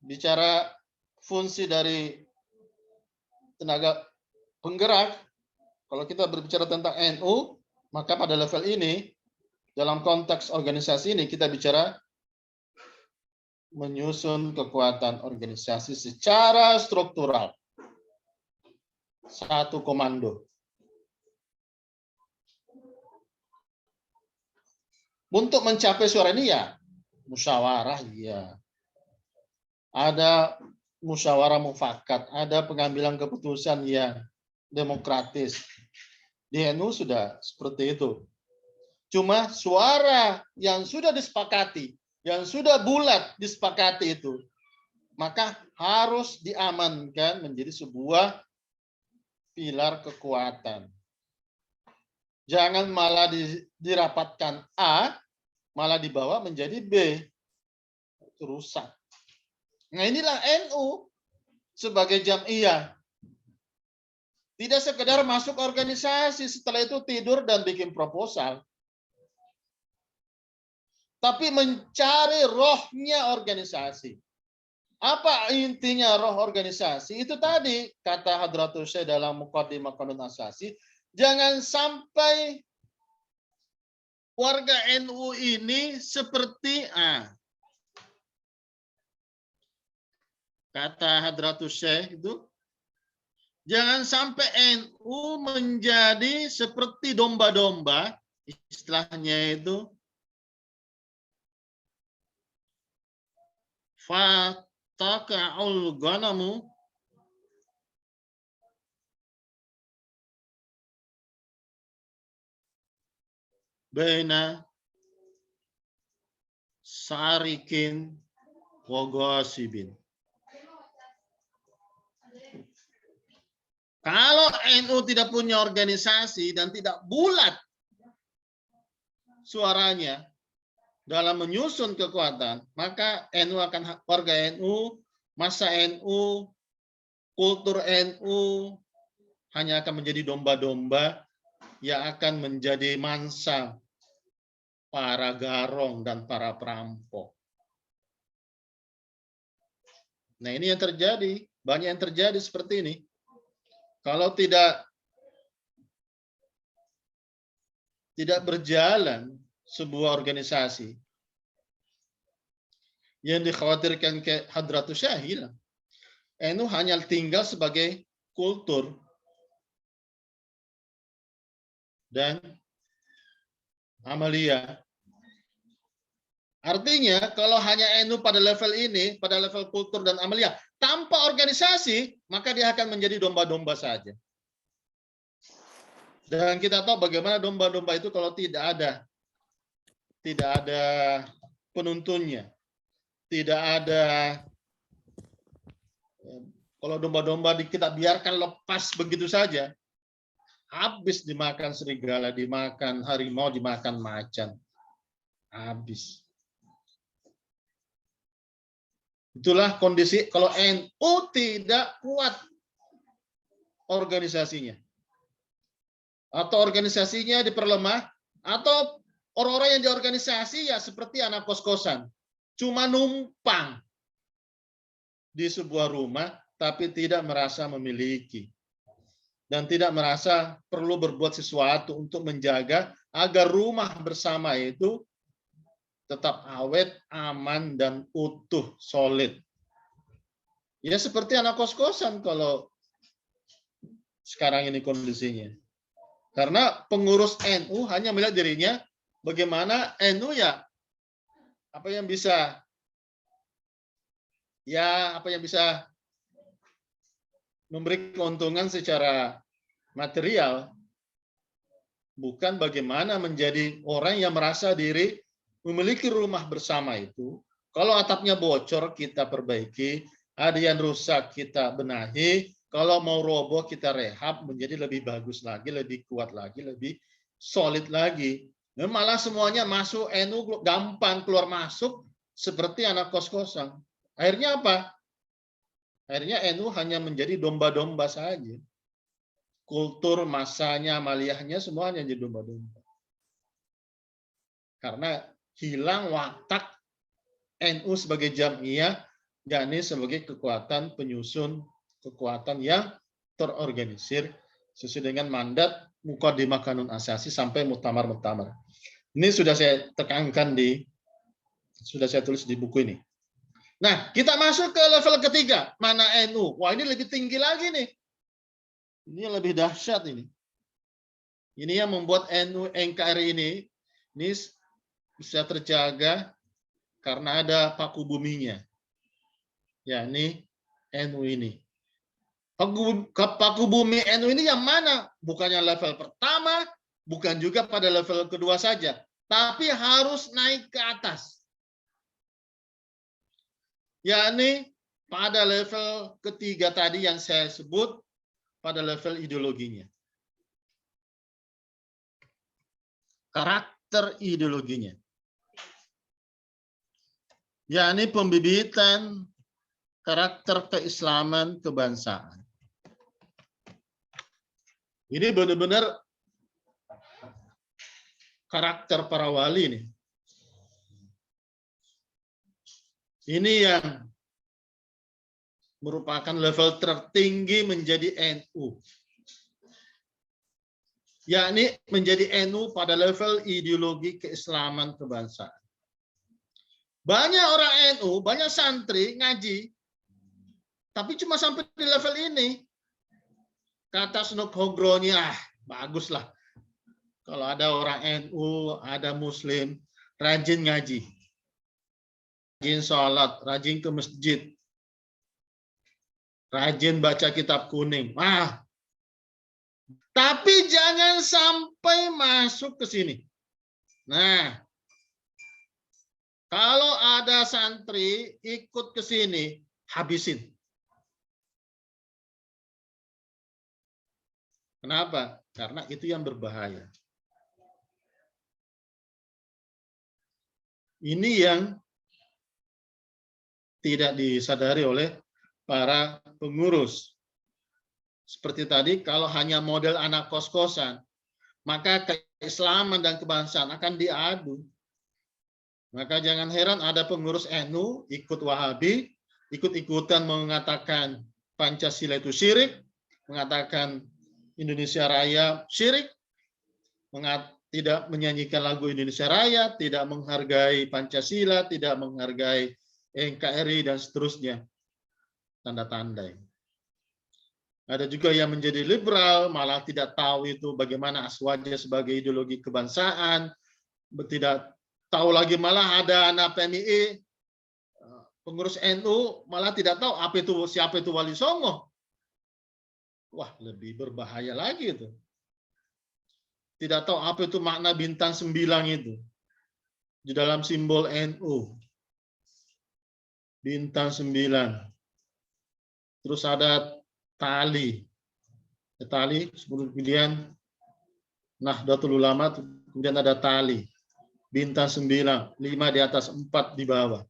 bicara fungsi dari tenaga penggerak. Kalau kita berbicara tentang NU, maka pada level ini, dalam konteks organisasi ini, kita bicara menyusun kekuatan organisasi secara struktural. Satu komando. Untuk mencapai suara ini ya, musyawarah ya. Ada musyawarah mufakat, ada pengambilan keputusan yang demokratis. Di NU sudah seperti itu. Cuma suara yang sudah disepakati, yang sudah bulat disepakati itu, maka harus diamankan menjadi sebuah pilar kekuatan. Jangan malah dirapatkan A, malah dibawa menjadi B. Itu rusak. Nah inilah NU sebagai jamiah. Tidak sekedar masuk organisasi, setelah itu tidur dan bikin proposal. Tapi mencari rohnya organisasi. Apa intinya roh organisasi? Itu tadi kata Hadratul Syekh dalam Muqaddimah Qanun Asasi, jangan sampai warga NU ini seperti kata Hadratul Syekh itu, jangan sampai NU menjadi seperti domba-domba, istilahnya itu fataka'ul ghanamu baina sarikin wa ghasibin. Kalau NU tidak punya organisasi dan tidak bulat suaranya dalam menyusun kekuatan, maka warga NU, masa NU, kultur NU hanya akan menjadi domba-domba yang akan menjadi mangsa para garong dan para perampok. Nah ini yang terjadi, banyak yang terjadi seperti ini. Kalau tidak berjalan sebuah organisasi yang dikhawatirkan ke Hadratul Syekh, NU hanya tinggal sebagai kultur dan amalia. Artinya kalau hanya NU pada level ini, pada level kultur dan amalia, tanpa organisasi, maka dia akan menjadi domba-domba saja. Dan kita tahu bagaimana domba-domba itu kalau tidak ada penuntunnya, tidak ada, kalau domba-domba kita biarkan lepas begitu saja, habis dimakan serigala, dimakan harimau, dimakan macan, habis. Itulah kondisi kalau NU tidak kuat organisasinya. Atau organisasinya diperlemah, atau orang-orang yang di organisasi ya seperti anak kos-kosan. Cuma numpang di sebuah rumah, tapi tidak merasa memiliki. Dan tidak merasa perlu berbuat sesuatu untuk menjaga agar rumah bersama itu tetap awet, aman, dan utuh, solid. Ya seperti anak kos-kosan kalau sekarang ini kondisinya. Karena pengurus NU hanya melihat dirinya, bagaimana NU ya apa yang bisa memberi keuntungan secara material, bukan bagaimana menjadi orang yang merasa diri memiliki rumah bersama itu. Kalau atapnya bocor, kita perbaiki. Ada yang rusak, kita benahi. Kalau mau roboh, kita rehab menjadi lebih bagus lagi, lebih kuat lagi, lebih solid lagi. Nah, malah semuanya masuk NU gampang, keluar masuk seperti anak kos-kosan. Akhirnya apa? Akhirnya NU hanya menjadi domba-domba saja. Kultur, masanya, amaliyahnya semuanya jadi domba-domba. Karena hilang watak NU sebagai jamiah, yakni sebagai kekuatan penyusun, kekuatan yang terorganisir sesuai dengan mandat Muqaddimah Qanun Asasi sampai muktamar-muktamar. Ini sudah saya tekankan sudah saya tulis di buku ini. Nah, kita masuk ke level ketiga, mana NU? Wah, ini lebih tinggi lagi nih. Ini yang lebih dahsyat ini. Ini yang membuat NU NKRI ini bisa terjaga karena ada paku buminya, yakni NU ini. Paku bumi NU ini yang mana? Bukannya level pertama, bukan juga pada level kedua saja, tapi harus naik ke atas. Yakni pada level ketiga tadi yang saya sebut, pada level ideologinya. Karakter ideologinya. Yakni pembibitan karakter keislaman kebangsaan. Ini benar-benar karakter para wali nih. Ini yang merupakan level tertinggi menjadi NU. Yakni menjadi NU pada level ideologi keislaman kebangsaan. Banyak orang NU, banyak santri ngaji, tapi cuma sampai di level ini. Kata Snuk Hogronya, baguslah. Kalau ada orang NU, ada Muslim, rajin ngaji. Rajin sholat, rajin ke masjid. Rajin baca kitab kuning. Tapi jangan sampai masuk ke sini. Nah, kalau ada santri ikut ke sini, habisin. Kenapa? Karena itu yang berbahaya. Ini yang tidak disadari oleh para pengurus. Seperti tadi, kalau hanya model anak kos-kosan, maka keislaman dan kebangsaan akan diadu. Maka jangan heran ada pengurus NU ikut Wahabi, ikut-ikutan mengatakan Pancasila itu syirik, mengatakan Indonesia Raya syirik, tidak menyanyikan lagu Indonesia Raya, tidak menghargai Pancasila, tidak menghargai NKRI, dan seterusnya. Tanda-tandai. Ada juga yang menjadi liberal, malah tidak tahu itu bagaimana aswaja sebagai ideologi kebangsaan, tidak tahu lagi, malah ada anak PMI, pengurus NU, malah tidak tahu siapa itu Wali Songo. Wah, lebih berbahaya lagi itu. Tidak tahu apa itu makna bintang 9 itu. Di dalam simbol NU. Bintang 9. Terus ada tali. Tali, kemudian Nahdlatul Ulama, kemudian ada tali. Bintang 9, 5 di atas, 4 di bawah.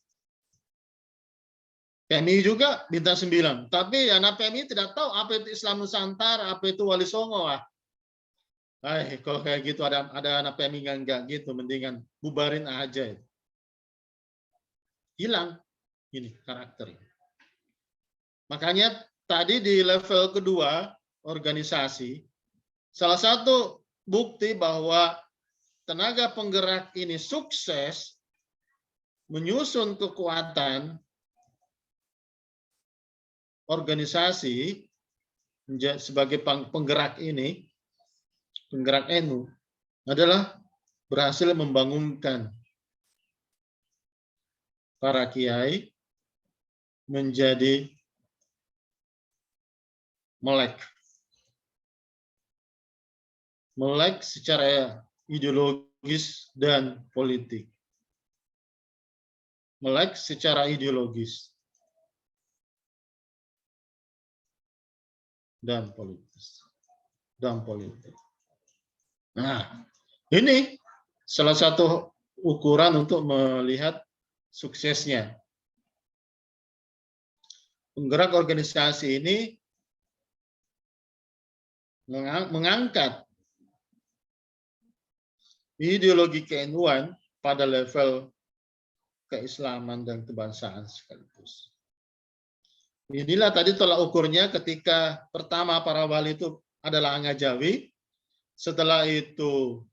PMI juga bintang 9. Tapi anak PMI tidak tahu apa itu Islam Nusantara, apa itu Wali Songo. Kalau kayak gitu ada anak PMI enggak gitu, mendingan bubarin aja. Hilang ini karakter. Makanya tadi di level kedua organisasi, salah satu bukti bahwa tenaga penggerak ini sukses menyusun kekuatan organisasi sebagai penggerak ini, penggerak NU, adalah berhasil membangunkan para kiai menjadi melek. Melek secara ideologis dan politik. Melek secara ideologis dan politik. Nah, ini salah satu ukuran untuk melihat suksesnya. Penggerak organisasi ini mengangkat ideologi ke-NU-an pada level keislaman dan kebangsaan sekaligus. Inilah tadi tolak ukurnya ketika pertama para wali itu adalah Ngajawi, setelah itu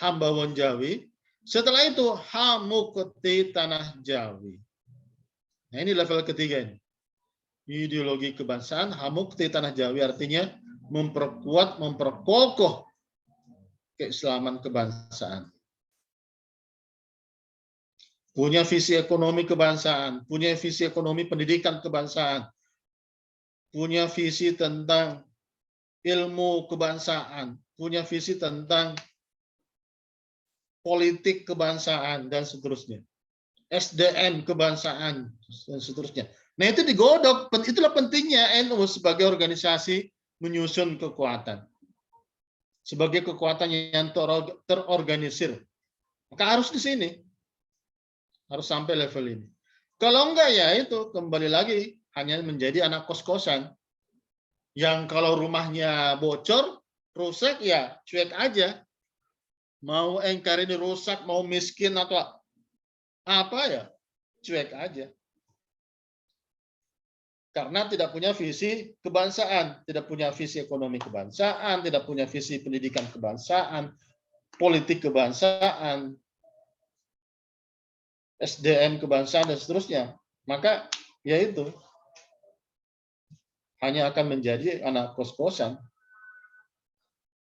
Hambawon Jawi, setelah itu Hamukti Tanah Jawi. Nah, ini level ketiga ini. Ideologi kebangsaan, Hamukti Tanah Jawi artinya memperkuat, memperkokoh keislaman kebangsaan. Punya visi ekonomi kebangsaan, punya visi ekonomi pendidikan kebangsaan, punya visi tentang ilmu kebangsaan, punya visi tentang politik kebangsaan, dan seterusnya. SDM kebangsaan, dan seterusnya. Nah itu digodok. Itulah pentingnya NU sebagai organisasi menyusun kekuatan. Sebagai kekuatan yang terorganisir. Maka harus di sini. Harus sampai level ini. Kalau enggak ya itu kembali lagi hanya menjadi anak kos-kosan. Yang kalau rumahnya bocor, rusak ya cuek aja. Mau engkar ini rusak, mau miskin atau apa ya, cuek aja. Karena tidak punya visi kebangsaan, tidak punya visi ekonomi kebangsaan, tidak punya visi pendidikan kebangsaan, politik kebangsaan, SDM kebangsaan dan seterusnya. Maka ya itu hanya akan menjadi anak kos-kosan.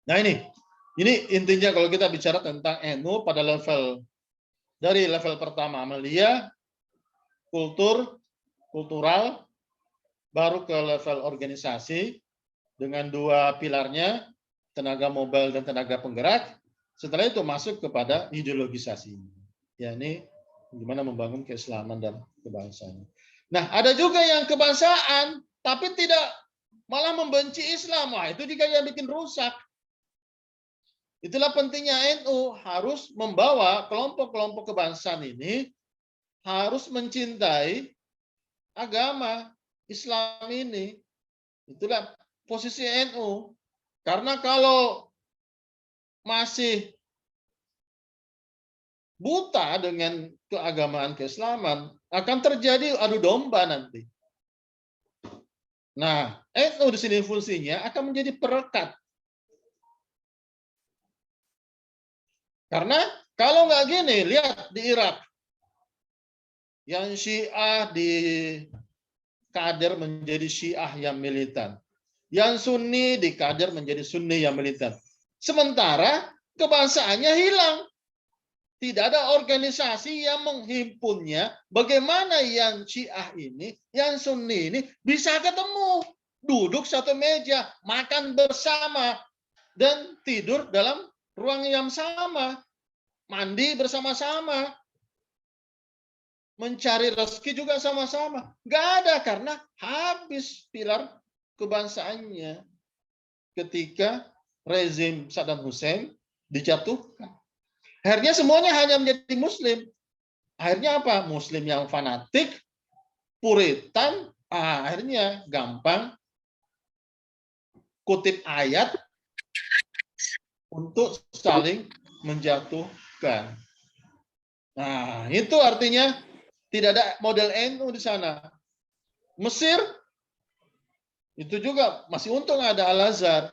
Nah ini intinya kalau kita bicara tentang NU pada level dari level pertama Amalia, kultural, baru ke level organisasi dengan dua pilarnya, tenaga mobile dan tenaga penggerak. Setelah itu masuk kepada ideologisasi. Ya ini gimana membangun keislaman dan kebangsaan. Nah, ada juga yang kebangsaan tapi tidak malah membenci Islam. Wah, itu juga yang bikin rusak. Itulah pentingnya NU harus membawa kelompok-kelompok kebangsaan ini harus mencintai agama Islam ini. Itulah posisi NU. Karena kalau masih buta dengan keagamaan keislaman, akan terjadi adu domba nanti. Nah, NU di sini fungsinya akan menjadi perekat. Karena kalau nggak gini, lihat di Irak. Yang Syiah di kader menjadi Syiah yang militan. Yang Sunni dikader menjadi Sunni yang militan. Sementara kebangsaannya hilang. Tidak ada organisasi yang menghimpunnya. Bagaimana yang Syiah ini, yang Sunni ini bisa ketemu. Duduk satu meja, makan bersama. Dan tidur dalam ruang yang sama. Mandi bersama-sama. Mencari rezeki juga sama-sama. Nggak ada karena habis pilar kebangsaannya ketika rezim Saddam Hussein dijatuhkan. Akhirnya semuanya hanya menjadi Muslim. Akhirnya apa? Muslim yang fanatik, puritan, akhirnya gampang kutip ayat untuk saling menjatuhkan. Nah, itu artinya tidak ada model NU di sana. Mesir itu juga masih untung ada Al-Azhar.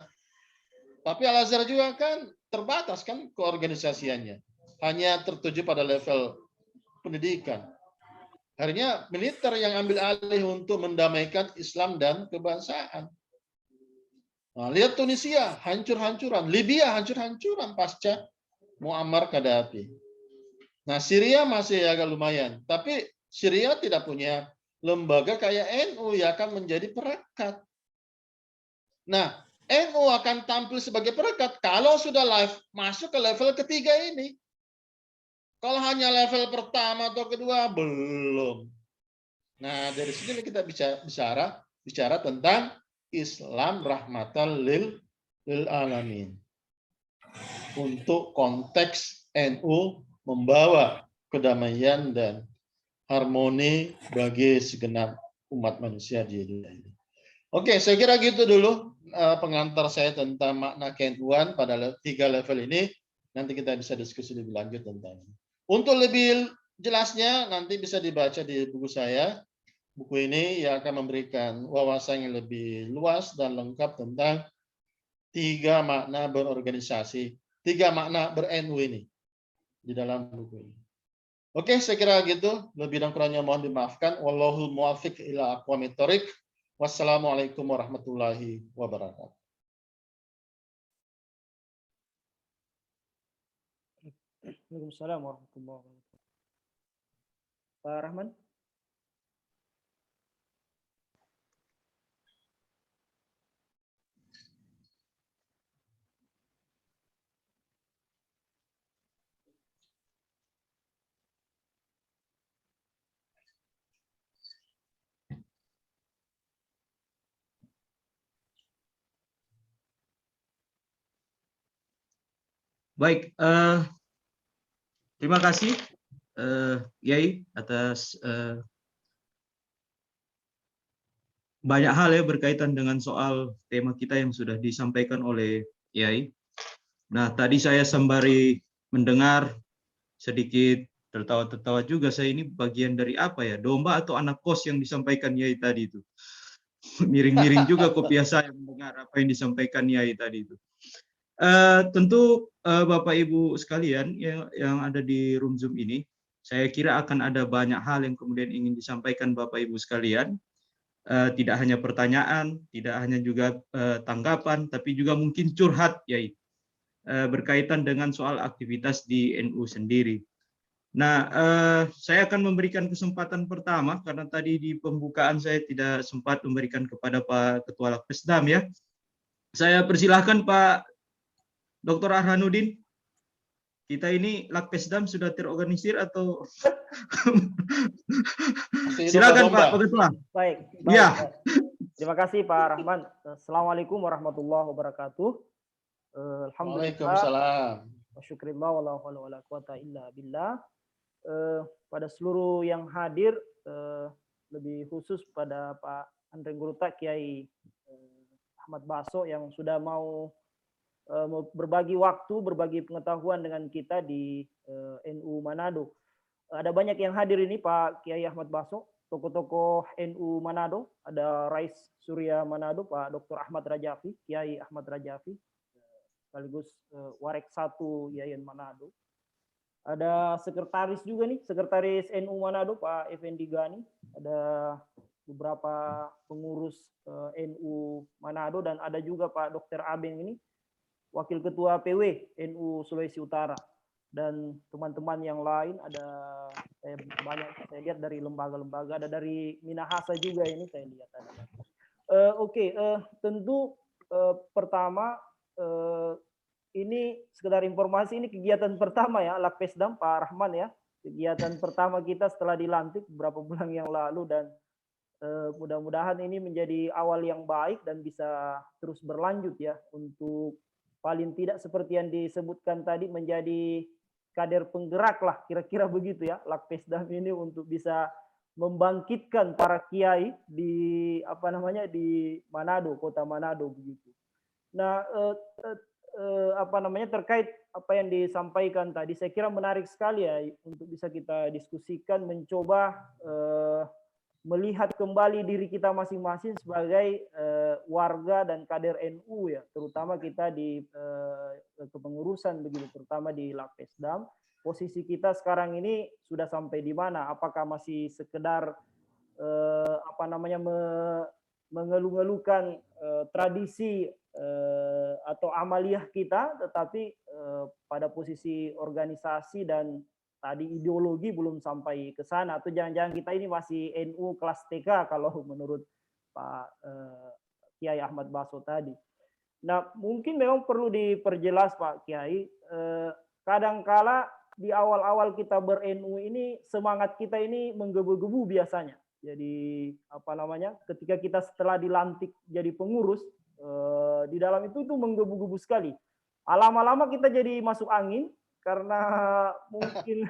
Tapi Al-Azhar juga kan terbatas kan keorganisasiannya. Hanya tertuju pada level pendidikan. Akhirnya militer yang ambil alih untuk mendamaikan Islam dan kebangsaan. Nah, lihat Tunisia hancur-hancuran, Libya hancur-hancuran pasca Muammar Gaddafi. Nah, Syria masih agak lumayan, tapi Syria tidak punya lembaga kayak NU yang akan menjadi perekat. Nah, NU akan tampil sebagai perekat kalau sudah masuk ke level ketiga ini. Kalau hanya level pertama atau kedua, belum. Nah, dari sini kita bicara tentang Islam rahmatan lil alamin. Untuk konteks NU membawa kedamaian dan harmoni bagi segenap umat manusia di dunia ini. Oke, saya kira gitu dulu pengantar saya tentang makna ke-NU-an pada 3 level ini. Nanti kita bisa diskusi lebih lanjut tentang ini. Untuk lebih jelasnya nanti bisa dibaca di buku saya. Buku ini yang akan memberikan wawasan yang lebih luas dan lengkap tentang 3 makna berorganisasi, 3 makna ber-NU ini di dalam buku ini. Oke, saya kira gitu. Lebih dan kurangnya mohon dimaafkan. Wallahul muwaffiq ila aqwamit thoriq. Wassalamualaikum warahmatullahi wabarakatuh. Waalaikumsalam warahmatullahi wabarakatuh. Pak Rahman. Baik, terima kasih Yai atas banyak hal ya berkaitan dengan soal tema kita yang sudah disampaikan oleh Yai. Nah, tadi saya sembari mendengar sedikit tertawa-tertawa juga, saya ini bagian dari apa ya, domba atau anak kos yang disampaikan Yai tadi itu. Miring-miring juga kopiah saya mendengar apa yang disampaikan Yai tadi itu. Tentu Bapak Ibu sekalian yang ada di room Zoom ini, saya kira akan ada banyak hal yang kemudian ingin disampaikan Bapak Ibu sekalian. Tidak hanya pertanyaan, tidak hanya juga tanggapan, tapi juga mungkin curhat Yai berkaitan dengan soal aktivitas di NU sendiri. Nah, saya akan memberikan kesempatan pertama karena tadi di pembukaan saya tidak sempat memberikan kepada Pak Ketua Lakpesdam ya. Saya persilahkan Pak Dr. Arhanuddin. Kita ini Lakpesdam sudah terorganisir atau silakan Pak Ketua. Baik. Ya. Terima kasih Pak Rahman. Assalamualaikum warahmatullahi wabarakatuh. Alhamdulillah. Waalaikumsalam. Wa syukrillah wa la haula wa la quwata illa billah. Pada seluruh yang hadir, lebih khusus pada Pak Andre Guruta Kiai Ahmad Baso yang sudah mau berbagi waktu, berbagi pengetahuan dengan kita di NU Manado. Ada banyak yang hadir ini Pak Kiai Ahmad Baso, tokoh-tokoh NU Manado, ada Rais Surya Manado, Pak Dr. Ahmad Rajafi, Kiai Ahmad Rajafi, sekaligus Warek 1 Yayan Manado. Ada sekretaris juga nih, sekretaris NU Manado Pak Effendi Gani, ada beberapa pengurus NU Manado, dan ada juga Pak Dr. Abeng ini, Wakil Ketua PW NU Sulawesi Utara, dan teman-teman yang lain ada banyak saya lihat dari lembaga-lembaga, ada dari Minahasa juga ini saya lihat ada. Tentu pertama ini sekedar informasi, ini kegiatan pertama ya Lakpesdam Pak Rahman ya, kegiatan pertama kita setelah dilantik beberapa bulan yang lalu, dan mudah-mudahan ini menjadi awal yang baik dan bisa terus berlanjut ya, untuk paling tidak seperti yang disebutkan tadi menjadi kader penggerak lah, kira-kira begitu ya Lakpesdam ini, untuk bisa membangkitkan para kiai di di Manado, kota Manado begitu. Nah, terkait apa yang disampaikan tadi, saya kira menarik sekali ya untuk bisa kita diskusikan, mencoba melihat kembali diri kita masing-masing sebagai warga dan kader NU ya, terutama kita di kepengurusan begitu, terutama di Lakpesdam. Posisi kita sekarang ini sudah sampai di mana? Apakah masih sekedar mengeluh-ngeluhkan tradisi atau amaliyah kita, tetapi pada posisi organisasi dan tadi ideologi belum sampai ke sana, atau jangan-jangan kita ini masih NU kelas TK kalau menurut Pak Kiai Ahmad Baso tadi. Nah, mungkin memang perlu diperjelas Pak Kiai, kadangkala di awal-awal kita ber-NU ini semangat kita ini menggebu-gebu biasanya. Jadi ketika kita setelah dilantik jadi pengurus, di dalam itu menggebu-gebu sekali. Lama-lama kita jadi masuk angin karena mungkin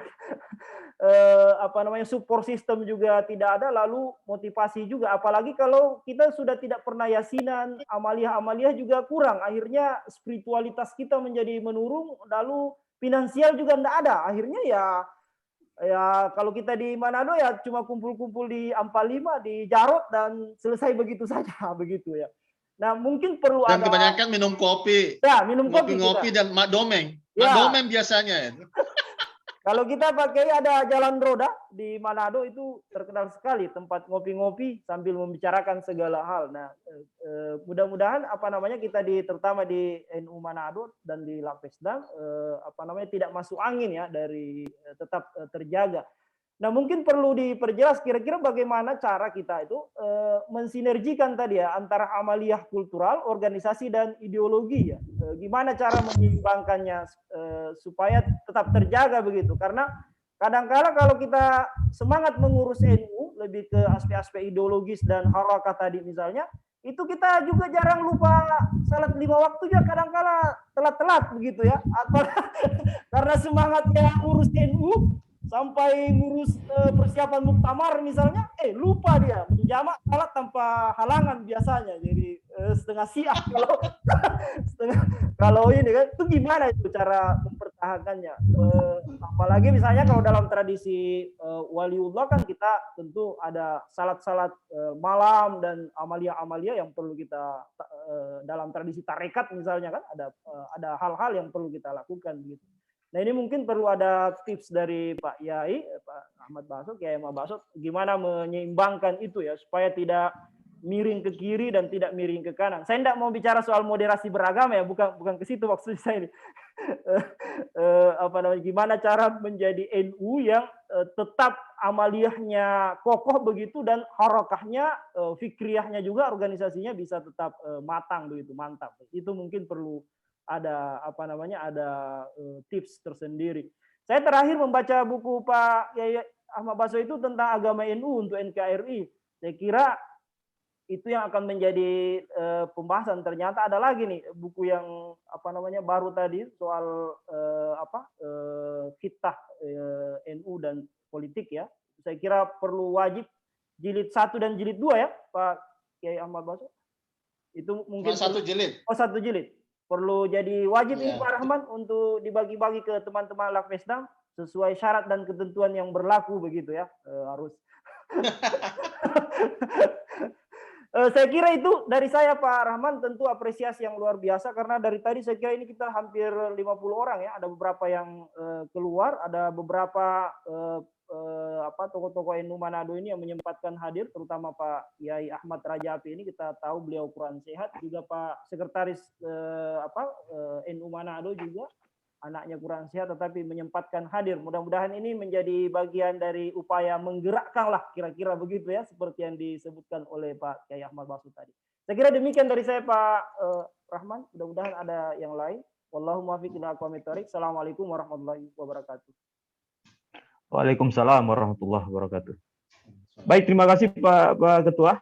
support system juga tidak ada, lalu motivasi juga, apalagi kalau kita sudah tidak pernah yasinan, amaliyah juga kurang, akhirnya spiritualitas kita menjadi menurun, lalu finansial juga tidak ada, akhirnya ya kalau kita di Manado ya cuma kumpul-kumpul di Ampal 5, di Jarot, dan selesai begitu saja begitu ya. Nah, mungkin perlu dan ada, kebanyakan minum kopi. Ya, minum kopi ngopi dan mak domeng. Ya. Mak domeng biasanya ya. Kalau kita pakai ada jalan roda di Manado, itu terkenal sekali tempat ngopi-ngopi sambil membicarakan segala hal. Nah, mudah-mudahan kita terutama di NU Manado dan di Lakpesdam tidak masuk angin ya, dari tetap terjaga. Nah, mungkin perlu diperjelas kira-kira bagaimana cara kita itu mensinergikan tadi ya antara amaliyah kultural, organisasi, dan ideologi ya. Gimana cara menyeimbangkannya supaya tetap terjaga begitu. Karena kadang-kala kalau kita semangat mengurus NU lebih ke aspek-aspek ideologis dan harakat tadi misalnya, itu kita juga jarang lupa salat 5 waktu juga kadang-kala telat sholat telat begitu ya, atau karena semangatnya ngurus NU sampai ngurus persiapan muktamar misalnya, lupa dia menjamak salat tanpa halangan biasanya, jadi setengah siap kalau kalau ini kan, itu gimana itu cara mempertahankannya? Apalagi misalnya kalau dalam tradisi waliullah kan kita tentu ada salat-salat malam dan amalia-amalia yang perlu kita dalam tradisi tarekat misalnya kan ada hal-hal yang perlu kita lakukan gitu. Nah ini mungkin perlu ada tips dari Pak Yai, Pak Ahmad Baso, Kiai Ahmad Baso, gimana menyeimbangkan itu ya supaya tidak miring ke kiri dan tidak miring ke kanan. Saya tidak mau bicara soal moderasi beragama ya, bukan ke situ maksud saya ini. Gimana cara menjadi NU yang tetap amaliyahnya kokoh begitu dan harokahnya, fikriyahnya juga organisasinya bisa tetap matang begitu, mantap. Itu mungkin perlu ada ada tips tersendiri. Saya terakhir membaca buku Pak Yai Ahmad Baso itu tentang agama NU untuk NKRI. Saya kira itu yang akan menjadi pembahasan. Ternyata ada lagi nih buku yang baru tadi soal kitab NU dan politik ya. Saya kira perlu wajib jilid 1 dan jilid 2 ya, Pak Yai Ahmad Baso. Itu mungkin satu jilid. Oh, 1 jilid. Perlu jadi wajib ini Ya. Pak Rahman untuk dibagi-bagi ke teman-teman Lakmesdam sesuai syarat dan ketentuan yang berlaku begitu ya. Harus. Saya kira itu dari saya Pak Rahman, tentu apresiasi yang luar biasa karena dari tadi saya kira ini kita hampir 50 orang ya, ada beberapa yang keluar, ada beberapa tokoh-tokoh NU Manado ini yang menyempatkan hadir, terutama Pak Yai Ahmad Rajapi ini kita tahu beliau kurang sehat, juga Pak Sekretaris NU Manado juga anaknya kurang sehat tetapi menyempatkan hadir. Mudah-mudahan ini menjadi bagian dari upaya menggerakkan lah kira-kira begitu ya, seperti yang disebutkan oleh Pak Yai Ahmad Baso tadi. Saya kira demikian dari saya Pak Rahman, mudah-mudahan ada yang lain. Wallahu muwaffiq ila aqwamit thoriq. Assalamualaikum warahmatullahi wabarakatuh. Waalaikumsalam warahmatullahi wabarakatuh. Baik, terima kasih Pak Ketua.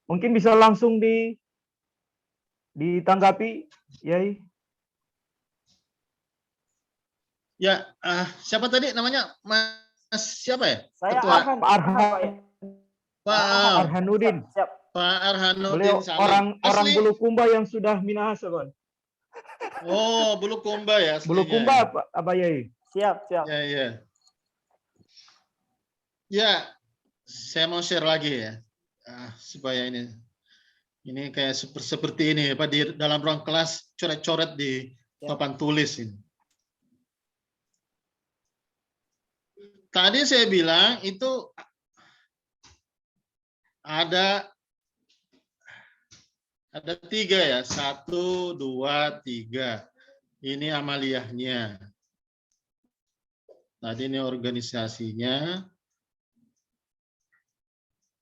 Mungkin bisa langsung ditanggapi, Yai. Ya, siapa tadi namanya? Mas siapa ya? Saya Ketua. Arhan, Pak Arhan. Pak Arhanuddin. Siap. Pak Arhanuddin Beliau Salim. orang Asli? Bulukumba yang sudah minahasa, Bang. Oh, Bulukumba ya aslinya. Bulukumba apa Yai? Siap. Ya. Ya, saya mau share lagi ya, supaya ini kayak seperti ini Pak, di dalam ruang kelas coret-coret di papan tulis ini. Tadi saya bilang itu ada 3 ya, 1, 2, 3. Ini amaliyahnya. Tadi ini organisasinya.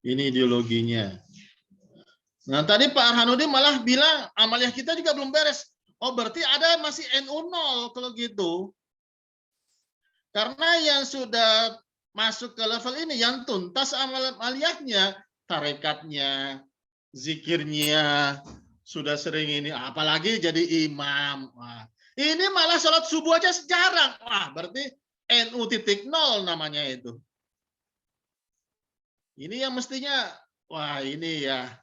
Ini ideologinya. Nah, tadi Pak Arhanuddin malah bilang amaliyah kita juga belum beres. Oh, berarti ada masih NU 0 kalau gitu. Karena yang sudah masuk ke level ini, yang tuntas amaliyahnya, tarekatnya, zikirnya, sudah sering ini, apalagi jadi imam. Wah, ini malah sholat subuh aja jarang. Wah, berarti NU titik 0 namanya itu. Ini yang mestinya, wah ini ya.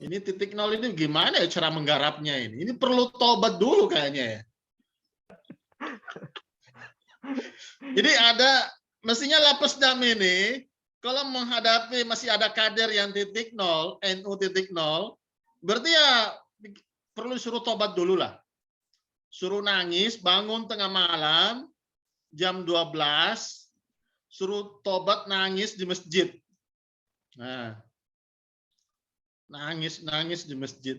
Ini titik 0 ini gimana ya cara menggarapnya ini? Ini perlu tobat dulu kayaknya ya. Jadi mestinya Lapesdam ini, kalau menghadapi masih ada kader yang titik 0, NU titik 0, berarti ya perlu suruh tobat dulu lah. Suruh nangis, bangun tengah malam, jam 12, suruh tobat nangis di masjid. Nah, nangis di masjid.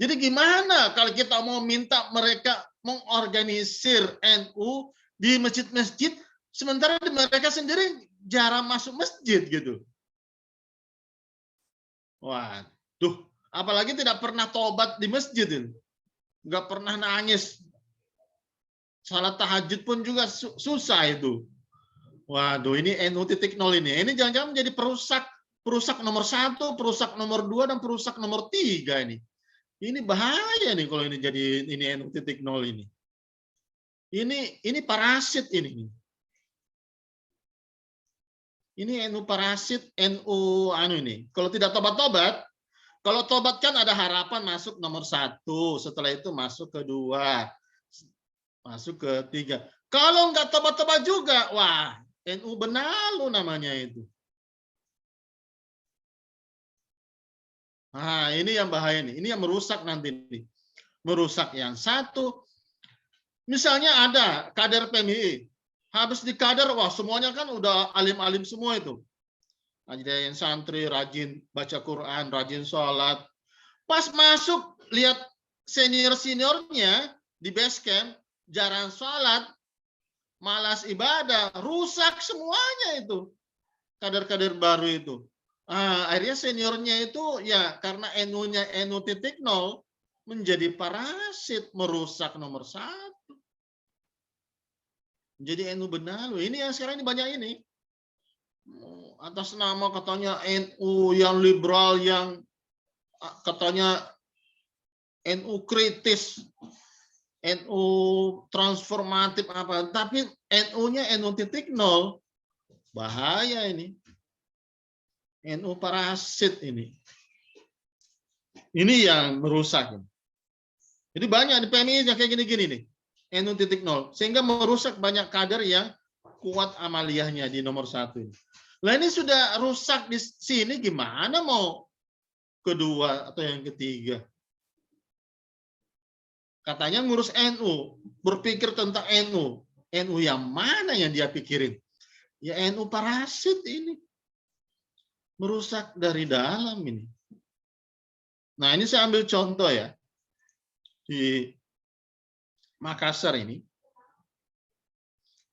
Jadi gimana kalau kita mau minta mereka mengorganisir NU di masjid-masjid, sementara mereka sendiri jarang masuk masjid gitu. Waduh, apalagi tidak pernah tobat di masjid, nggak pernah nangis. Salat tahajud pun juga susah itu. Waduh, ini NU titik 0 ini. Ini jangan-jangan menjadi perusak perusak nomor 1, perusak nomor 2, dan perusak nomor 3 ini. Ini bahaya nih kalau ini jadi ini NU.0 ini. Ini parasit ini. Ini NU parasit, NU ini. Kalau tidak tobat-tobat, kalau tobat kan ada harapan masuk nomor 1, setelah itu masuk ke 2, masuk ke 3. Kalau nggak tobat-tobat juga, wah, NU benalu namanya itu. Nah, ini yang bahaya nih. Ini yang merusak nanti nih. Merusak yang satu. Misalnya ada kader PMI. Habis di kader, wah semuanya kan udah alim-alim semua itu. Ada yang santri, rajin baca Quran, rajin sholat. Pas masuk, lihat senior-seniornya di base camp, jarang sholat, malas ibadah, rusak semuanya itu. Kader-kader baru itu. Akhirnya seniornya itu ya karena NU-nya NU.0 menjadi parasit, merusak nomor 1. Jadi NU benalu. Ini yang sekarang ini banyak ini. Atas nama katanya NU yang liberal, yang katanya NU kritis, NU transformatif apa. Tapi NU-nya NU.0 bahaya ini. NU parasit ini. Ini yang merusak. Jadi banyak di PMI yang kayak gini-gini nih. NU.0. Sehingga merusak banyak kader yang kuat amaliyahnya di nomor 1 ini. Nah ini sudah rusak di sini, gimana mau kedua atau yang ketiga? Katanya ngurus NU, berpikir tentang NU. NU yang mana yang dia pikirin? Ya NU parasit ini. Merusak dari dalam ini. Nah ini saya ambil contoh ya. Di Makassar ini.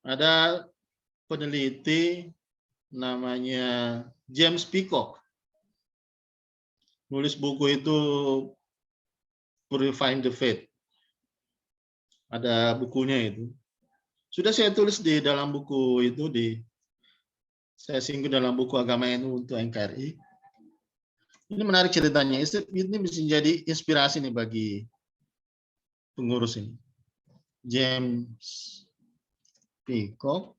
Ada peneliti namanya James Peacock. Nulis buku itu Purifying the Faith. Ada bukunya itu. Sudah saya tulis di dalam buku itu, saya singgung dalam buku Agama NU untuk NKRI. Ini menarik ceritanya. Ini bisa jadi inspirasi nih bagi pengurus ini. James Peacock,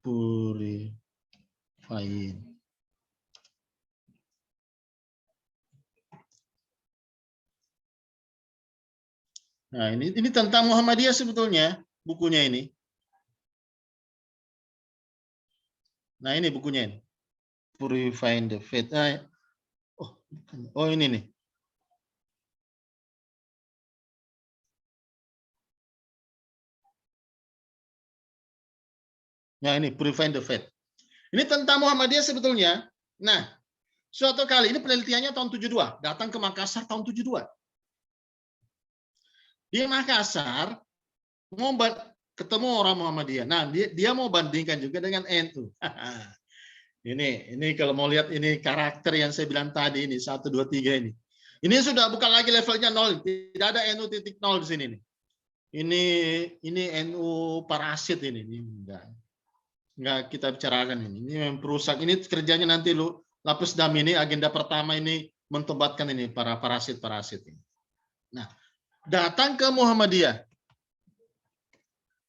Purifying. Nah, ini tentang Muhammadiyah sebetulnya bukunya ini. Nah, ini bukunya ini. Purifying the Faith. Oh ini nih. Ya ini Purifying the Faith. Ini tentang Muhammadiyah sebetulnya. Nah, suatu kali ini penelitiannya tahun 72, datang ke Makassar tahun 72. Di Makassar mau ketemu orang Muhammadiyah. Nah, dia mau bandingkan juga dengan NU. Ini kalau mau lihat ini karakter yang saya bilang tadi ini 1, 2, 3 ini. Ini sudah bukan lagi levelnya 0, tidak ada NU.0 di sini nih. Ini NU parasit ini enggak kita bicarakan ini. Ini yang perusak. Ini kerjanya nanti lapis dam ini agenda pertama ini mentobatkan ini para parasit ini. Nah, datang ke Muhammadiyah.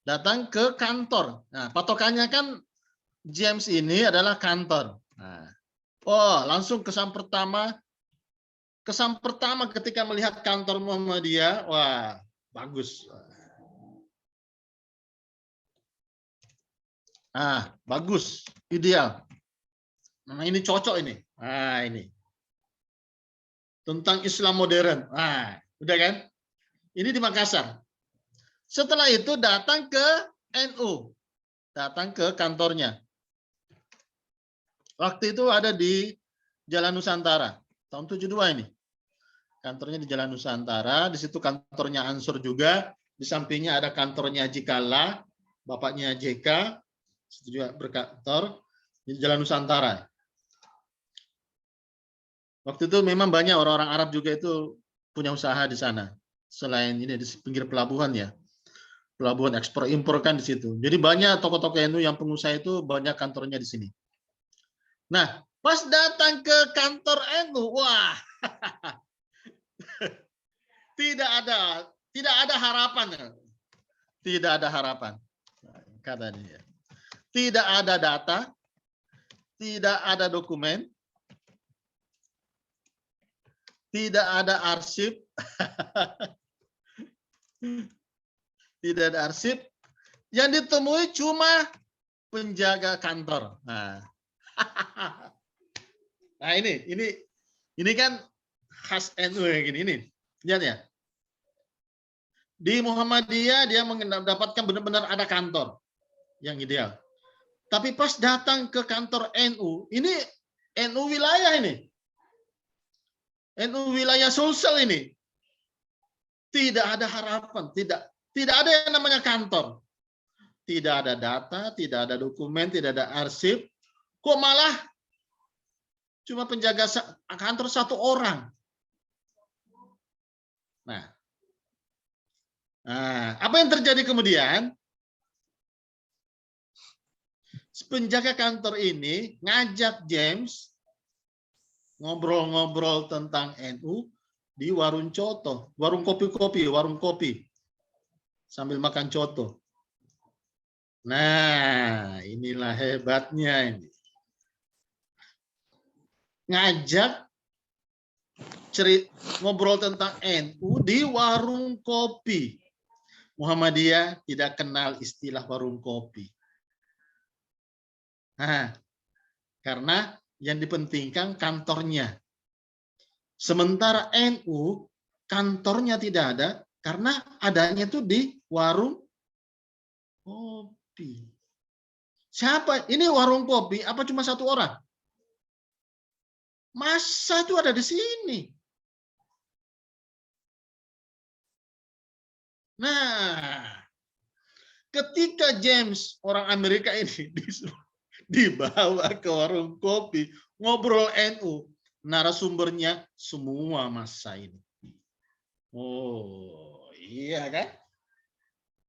Datang ke kantor. Nah, patokannya kan James ini adalah kantor. Nah, langsung kesan pertama ketika melihat kantor Muhammadiyah, wah, bagus. Bagus, ideal. Nah, ini cocok ini. Ini. Tentang Islam modern. Udah kan? Ini di Makassar. Setelah itu datang ke NU. Datang ke kantornya. Waktu itu ada di Jalan Nusantara, tahun 72 ini. Kantornya di Jalan Nusantara, di situ kantornya Ansur juga, di sampingnya ada kantornya Jikala, bapaknya JK, situ juga berkantor di Jalan Nusantara. Waktu itu memang banyak orang-orang Arab juga itu punya usaha di sana. Selain ini di pinggir pelabuhan ya. Pelabuhan ekspor impor kan di situ. Jadi banyak tokoh-tokoh NU yang pengusaha itu banyak kantornya di sini. Nah, pas datang ke kantor NU, wah, tidak ada harapan. Tidak ada harapan. Kata dia. Tidak ada data, tidak ada dokumen, tidak ada arsip, tidak ada arsip. Yang ditemui cuma penjaga kantor. Nah, nah ini kan khas NU yang gini. Ini lihat ya. Di Muhammadiyah dia mendapatkan benar-benar ada kantor yang ideal. Tapi pas datang ke kantor NU, ini NU wilayah ini. NU wilayah Sulsel ini. Tidak ada harapan, tidak ada yang namanya kantor. Tidak ada data, tidak ada dokumen, tidak ada arsip. Kok malah cuma penjaga kantor satu orang. Nah, apa yang terjadi kemudian? Penjaga kantor ini ngajak James ngobrol-ngobrol tentang NU di warung coto, warung kopi, sambil makan coto. Nah, inilah hebatnya ini. Ngajak ngobrol tentang NU di warung kopi. Muhammadiyah tidak kenal istilah warung kopi. Nah, karena yang dipentingkan kantornya. Sementara NU kantornya tidak ada karena adanya itu di warung kopi. Siapa? Ini warung kopi apa cuma satu orang? Masa itu ada di sini. Nah, ketika James orang Amerika ini dibawa ke warung kopi, ngobrol NU, narasumbernya semua masa ini. Oh, iya kan?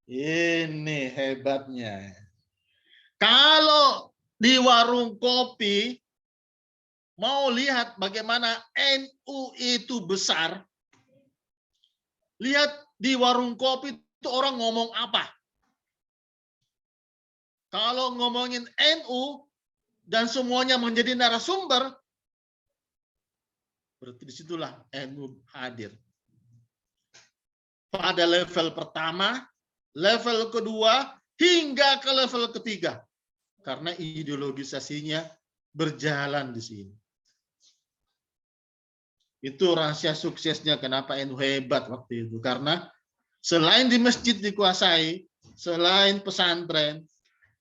Ini hebatnya. Kalau di warung kopi mau lihat bagaimana NU itu besar, lihat di warung kopi itu orang ngomong apa. Kalau ngomongin NU dan semuanya menjadi narasumber, berarti disitulah NU hadir. Pada level pertama, level kedua, hingga ke level ketiga. Karena ideologisasinya berjalan di sini. Itu rahasia suksesnya kenapa NU hebat waktu itu. Karena selain di masjid dikuasai, selain pesantren,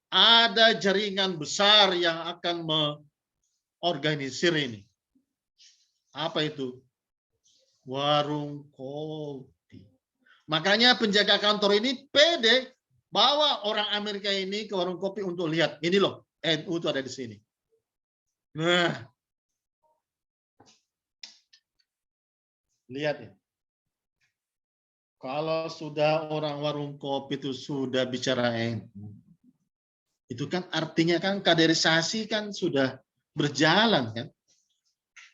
ada jaringan besar yang akan mengorganisir ini. Apa itu? Warung kopi. Makanya penjaga kantor ini pede bawa orang Amerika ini ke warung kopi untuk lihat. Ini loh, NU itu ada di sini. Nah, lihat ya. Kalau sudah orang warung kopi itu sudah bicara NU, itu kan artinya kan kaderisasi kan sudah berjalan kan.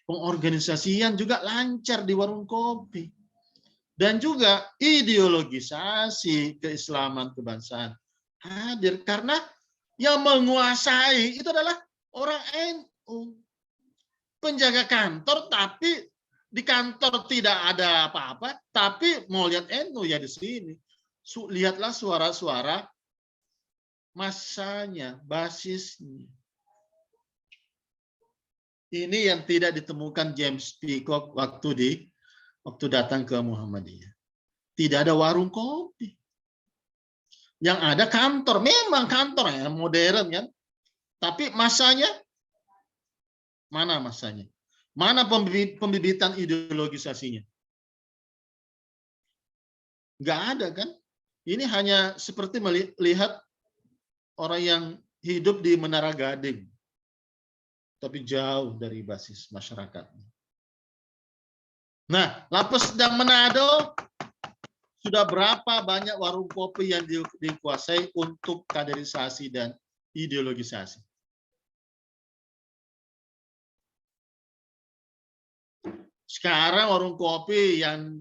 Pengorganisasian juga lancar di warung kopi. Dan juga ideologisasi keislaman kebangsaan hadir karena yang menguasai itu adalah orang NU. Penjaga kantor tapi di kantor tidak ada apa-apa, tapi mau lihat NU ya di sini. Lihatlah suara-suara masanya, basisnya. Ini yang tidak ditemukan James Peacock waktu datang ke Muhammadiyah. Tidak ada warung kopi. Yang ada kantor, memang kantor ya modern kan. Tapi masanya mana masanya? Mana pembibitan ideologisasinya? Enggak ada kan? Ini hanya seperti melihat orang yang hidup di Menara Gading, tapi jauh dari basis masyarakatnya. Nah, Lapas dan Manado sudah berapa banyak warung kopi yang dikuasai untuk kaderisasi dan ideologisasi? Sekarang warung kopi yang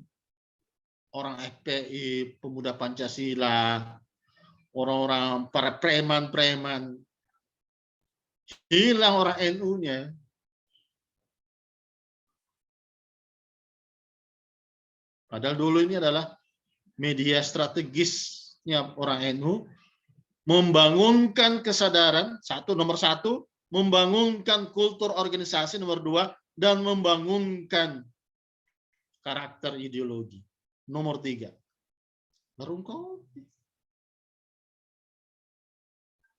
orang FPI, pemuda Pancasila, orang-orang para preman-preman, hilang orang NU-nya. Padahal dulu ini adalah media strategisnya orang NU, membangunkan kesadaran, nomor satu, membangunkan kultur organisasi, nomor dua, dan membangunkan karakter ideologi. Nomor tiga, warung kopi.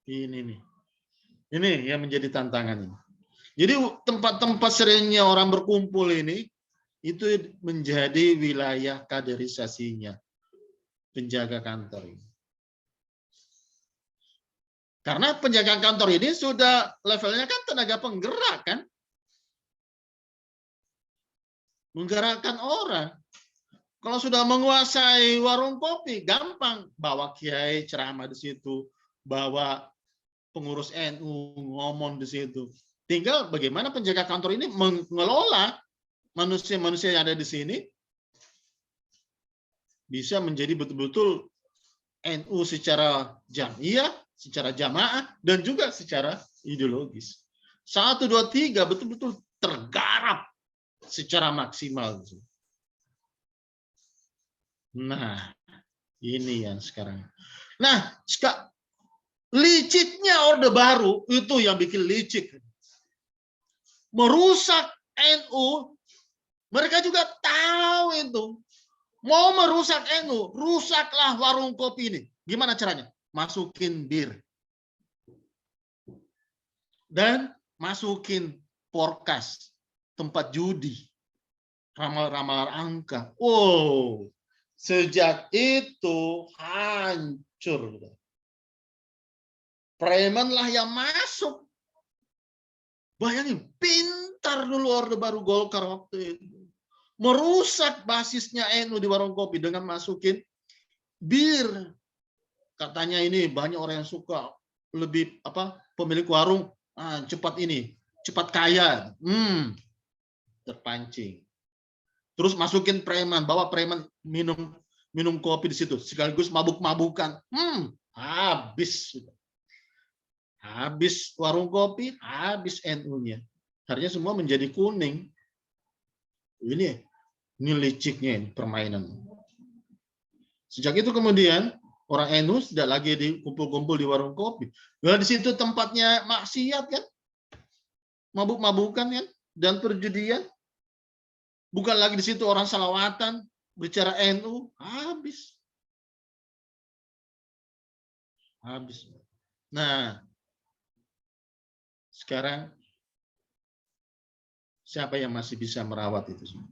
Ini nih. Ini yang menjadi tantangan ini. Jadi tempat-tempat seringnya orang berkumpul ini, itu menjadi wilayah kaderisasinya penjaga kantor ini. Karena penjaga kantor ini sudah levelnya kan tenaga penggerak kan. Menggerakkan orang. Kalau sudah menguasai warung kopi, gampang bawa kiai ceramah di situ, bawa pengurus NU ngomong di situ. Tinggal bagaimana penjaga kantor ini mengelola manusia-manusia yang ada di sini bisa menjadi betul-betul NU secara jamiah, secara jamaah, dan juga secara ideologis. 1, 2, 3 betul-betul tergarap secara maksimal. Nah, ini yang sekarang. Nah, liciknya Orde Baru itu yang bikin licik. Merusak NU. Mereka juga tahu itu. Mau merusak NU, rusaklah warung kopi ini. Gimana caranya? Masukin bir. Dan masukin forecast, tempat judi. Ramal-ramal angka. Wow. Sejak itu hancur. Preman lah yang masuk. Bayangin, pintar dulu Orde Baru Golkar waktu itu. Merusak basisnya NU di warung kopi dengan masukin bir. Katanya ini banyak orang yang suka, lebih pemilik warung cepat kaya. Terpancing. Terus masukin preman, bawa preman minum kopi di situ, sekaligus mabuk-mabukan. Habis warung kopi, habis NU-nya. Akhirnya semua menjadi kuning. Ini liciknya ini permainan. Sejak itu kemudian orang NU tidak lagi dikumpul-kumpul di warung kopi. Nah, di situ tempatnya maksiat kan, mabuk-mabukan kan, dan perjudian. Bukan lagi di situ orang salawatan bicara NU, habis. Nah, sekarang siapa yang masih bisa merawat itu semua?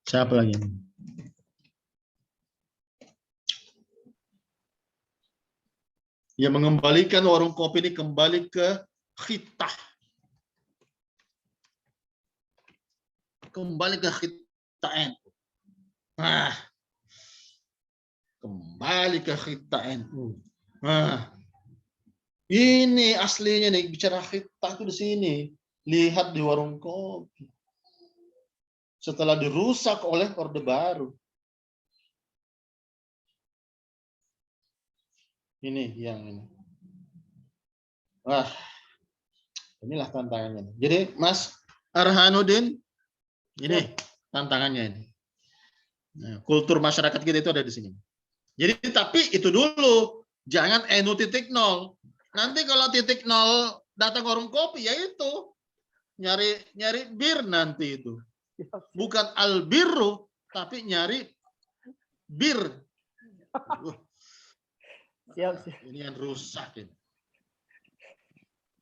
Siapa lagi? Yang mengembalikan warung kopi ini kembali ke khitah. Kembali ke khitah NU. Nah, kembali ke khitah NU. Nah, ini aslinya nih, bicara khitah itu di sini. Lihat di warung kopi. Setelah dirusak oleh Orde Baru. Ini yang ini. Wah, inilah tantangannya. Jadi Mas Arhanuddin, ini tantangannya ini. Nah, kultur masyarakat kita itu ada di sini. Jadi tapi itu dulu, jangan NU titik nol. Nanti kalau titik nol datang warung kopi, ya itu nyari bir nanti itu. Bukan albirru, tapi nyari bir. Siap. Ini yang rusak ini.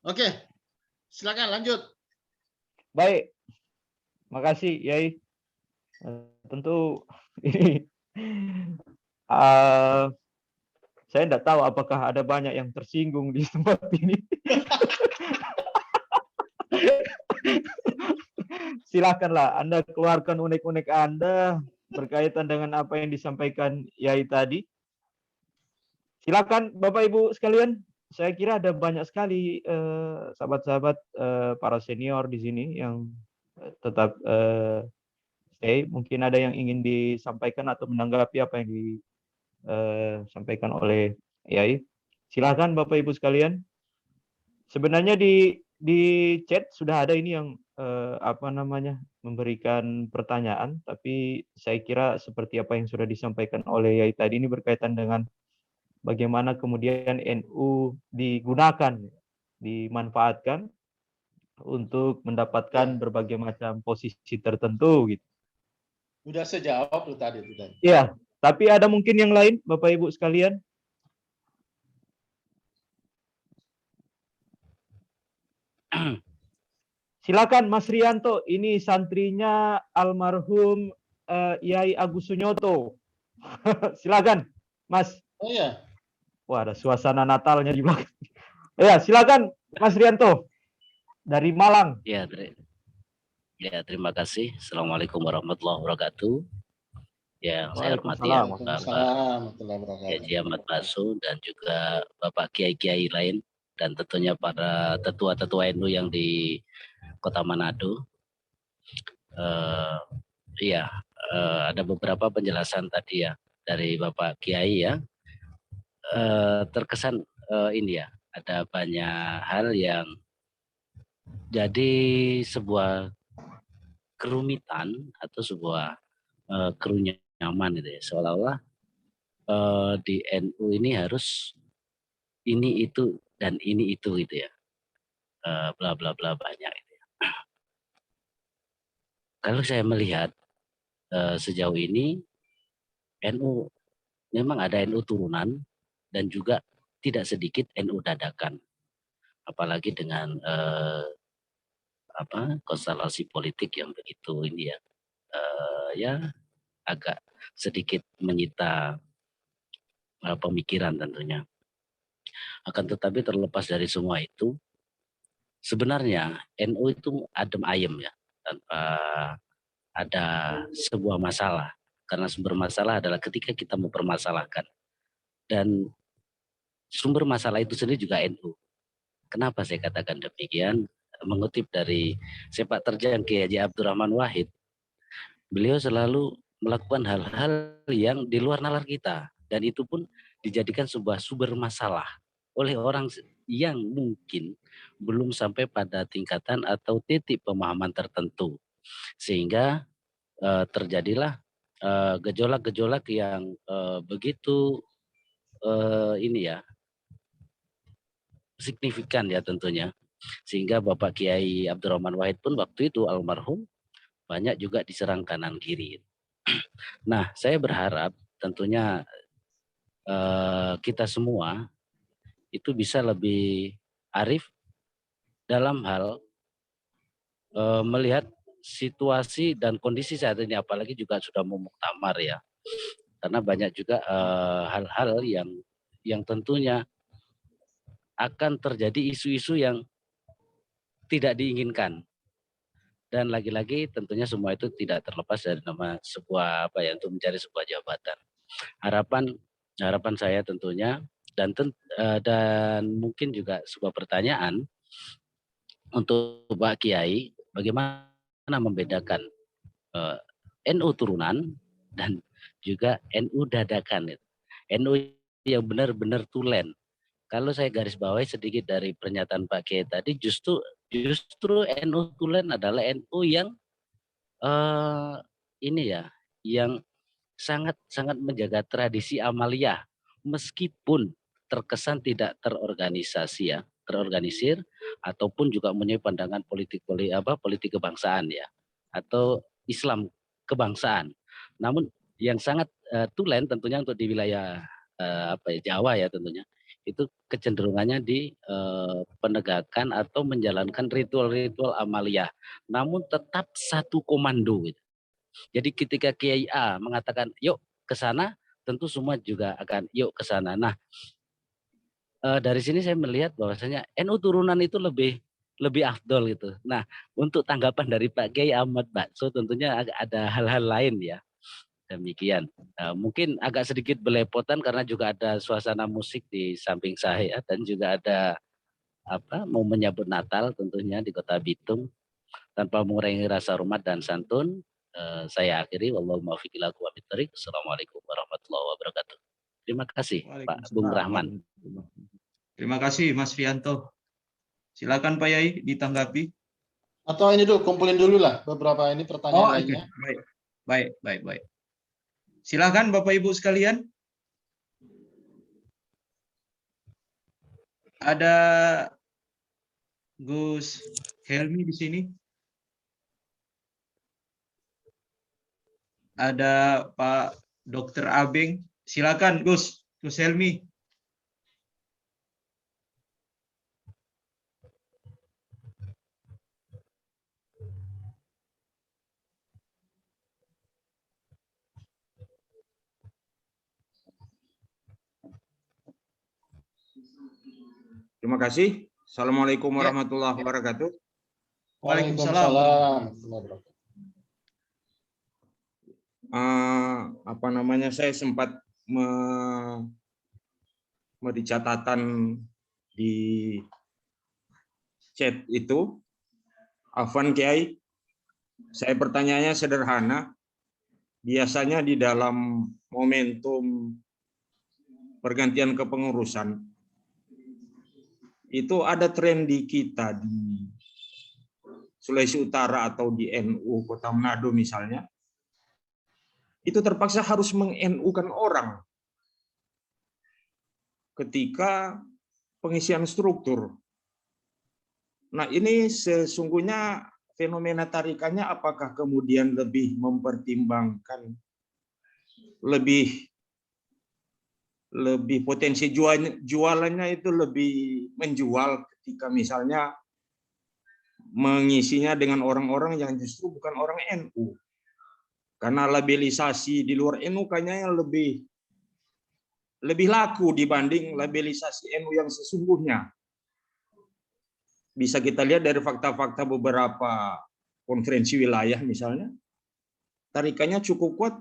Oke, silakan lanjut. Baik, makasih Yai. Tentu ini saya tidak tahu apakah ada banyak yang tersinggung di tempat ini. Silakanlah Anda keluarkan unek-unek Anda berkaitan dengan apa yang disampaikan Yai tadi. Silakan Bapak Ibu sekalian. Saya kira ada banyak sekali sahabat-sahabat para senior di sini yang tetap stay. Mungkin ada yang ingin disampaikan atau menanggapi apa yang disampaikan oleh Yai. Silakan Bapak Ibu sekalian. Sebenarnya di chat sudah ada ini yang memberikan pertanyaan, tapi saya kira seperti apa yang sudah disampaikan oleh Yai tadi ini berkaitan dengan bagaimana kemudian NU digunakan, dimanfaatkan untuk mendapatkan berbagai macam posisi tertentu gitu. Udah saya jawab tuh tadi. Iya, tapi ada mungkin yang lain Bapak Ibu sekalian. Silakan Mas Rianto, ini santrinya almarhum Yai Agus Sunyoto. Silakan, Mas. Oh ya. Wah, ada suasana Natalnya di belakang. Ya, silakan Mas Rianto dari Malang. Ya, terima kasih. Assalamualaikum warahmatullahi wabarakatuh. Ya, saya hormati yang Bapak Haji Ahmad Baso dan juga Bapak Kiai-Kiai lain dan tentunya para tetua-tetua NU yang di Kota Manado. Ada beberapa penjelasan tadi ya dari Bapak Kiai ya. Terkesan ini ya, ada banyak hal yang jadi sebuah kerumitan atau sebuah kerunyaman gitu ya, seolah-olah di NU ini harus ini itu dan ini itu gitu ya, bla bla bla banyak gitu ya. Kalau saya melihat sejauh ini NU memang ada NU turunan dan juga tidak sedikit NU dadakan, apalagi dengan konstelasi politik yang begitu ini ya, ya agak sedikit menyita pemikiran tentunya. Akan tetapi terlepas dari semua itu, sebenarnya NU itu adem ayem ya, tanpa ada sebuah masalah. Karena sumber masalah adalah ketika kita mempermasalahkan. Dan sumber masalah itu sendiri juga NU. Kenapa saya katakan demikian? Mengutip dari sepak terjang Kiai Haji Abdurrahman Wahid, beliau selalu melakukan hal-hal yang di luar nalar kita, dan itu pun dijadikan sebuah sumber masalah oleh orang yang mungkin belum sampai pada tingkatan atau titik pemahaman tertentu, sehingga terjadilah gejolak-gejolak yang begitu ini ya signifikan ya tentunya, sehingga Bapak Kiai Abdurrahman Wahid pun waktu itu almarhum banyak juga diserang kanan kiri. Nah, saya berharap tentunya kita semua itu bisa lebih arif dalam hal melihat situasi dan kondisi saat ini, apalagi juga sudah mau muktamar ya, karena banyak juga hal-hal yang tentunya akan terjadi isu-isu yang tidak diinginkan. Dan lagi-lagi tentunya semua itu tidak terlepas dari nama sebuah untuk mencari sebuah jabatan. Harapan saya tentunya dan mungkin juga sebuah pertanyaan untuk Pak Kiai, bagaimana membedakan NU turunan dan juga NU dadakan. NU yang benar-benar tulen. Kalau saya garis bawahi sedikit dari pernyataan Pak Kiai tadi, justru NU tulen adalah NU yang yang sangat menjaga tradisi amaliyah, meskipun terkesan tidak terorganisir ataupun juga mempunyai pandangan politik kebangsaan ya, atau Islam kebangsaan. Namun yang sangat tulen tentunya untuk di wilayah Jawa ya tentunya, itu kecenderungannya di penegakan atau menjalankan ritual-ritual amaliyah, namun tetap satu komando gitu. Jadi ketika Kiai A mengatakan yuk ke sana, tentu semua juga akan yuk ke sana. Nah, dari sini saya melihat bahwasanya NU turunan itu lebih afdol gitu. Nah, untuk tanggapan dari Pak Kiai Ahmad Baso tentunya ada hal-hal lain ya. Demikian. Mungkin agak sedikit belepotan karena juga ada suasana musik di samping saya dan juga ada mau menyambut Natal tentunya di Kota Bitung. Tanpa mengurangi rasa hormat dan santun, saya akhiri. Wallahu muwaffiq ila aqwamit thoriq. Assalamualaikum warahmatullahi wabarakatuh. Terima kasih Pak Bung Rahman. Terima kasih Mas Fianto. Silakan Pak Yai ditanggapi. Atau ini dulu, kumpulin dulu lah beberapa ini pertanyaan oke. lainnya. Baik. Silakan Bapak Ibu sekalian. Ada Gus Helmi di sini. Ada Pak Dr. Abeng. Silakan Gus Helmi. Terima kasih. Assalamualaikum warahmatullahi wabarakatuh. Waalaikumsalam. Saya sempat memberi catatan di chat itu. Afwan Kiai, saya pertanyaannya sederhana. Biasanya di dalam momentum pergantian kepengurusan itu ada tren di kita di Sulawesi Utara atau di NU Kota Manado misalnya, itu terpaksa harus meng-NU-kan orang ketika pengisian struktur. Nah, ini sesungguhnya fenomena tarikannya apakah kemudian lebih mempertimbangkan lebih potensi jualannya itu lebih menjual ketika misalnya mengisinya dengan orang-orang yang justru bukan orang NU. Karena labelisasi di luar NU kayaknya lebih laku dibanding labelisasi NU yang sesungguhnya. Bisa kita lihat dari fakta-fakta beberapa konferensi wilayah misalnya, tarikannya cukup kuat,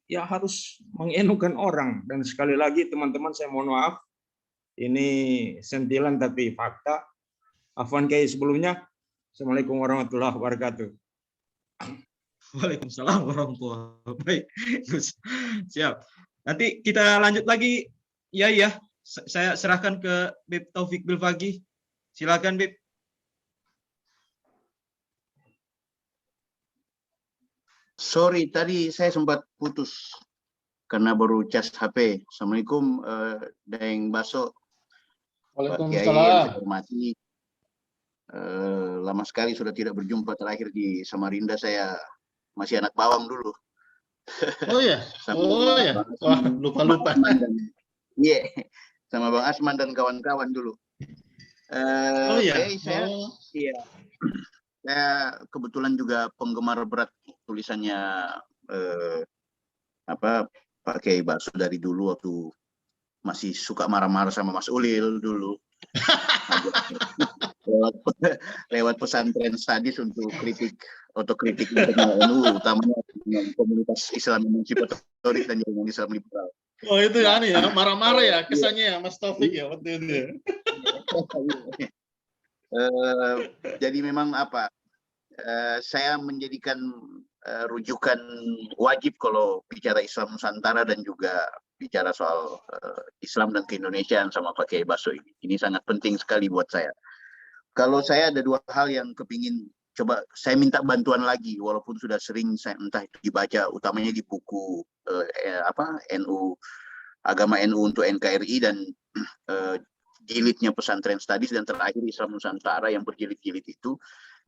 ya harus mengenukan orang. Dan sekali lagi teman-teman, saya mohon maaf, ini sentilan tapi fakta. Afwan Kiai sebelumnya, Assalamualaikum warahmatullahi wabarakatuh. Waalaikumsalam warahmatullahi wabarakatuh. Baik, Gus. Siap. Nanti kita lanjut lagi. Ya. Saya serahkan ke Bib Taufik Bilfaqih. Silakan Bib. Sorry, tadi saya sempat putus karena baru cas HP. Assalamualaikum, Daeng Baso. Pak Kiai yang saya hormati. Lama sekali sudah tidak berjumpa, terakhir di Samarinda saya masih anak bawang dulu. Oh ya, wah lupa. Iya, sama Bang Asman dan kawan-kawan dulu. Saya kebetulan juga penggemar berat tulisannya Pak Kiai Baso dari dulu waktu masih suka marah-marah sama Mas Ulil dulu. lewat pesantren Sadis untuk otokritik internal NU, utamanya komunitas Islam emansipatoris dan jaringan Islam liberal. Oh itu ya, marah-marah ya kesannya ya Mas Taufik ya waktu itu. Jadi memang saya menjadikan rujukan wajib kalau bicara Islam Nusantara dan juga bicara soal Islam dan keindonesiaan sama Pak Kiai Baso ini. Ini sangat penting sekali buat saya. Kalau saya ada dua hal yang kepingin coba saya minta bantuan lagi, walaupun sudah sering saya entah itu dibaca, utamanya di buku NU Agama NU untuk NKRI dan jilidnya Pesantren Studies dan terakhir Islam Nusantara yang berjilid-jilid itu.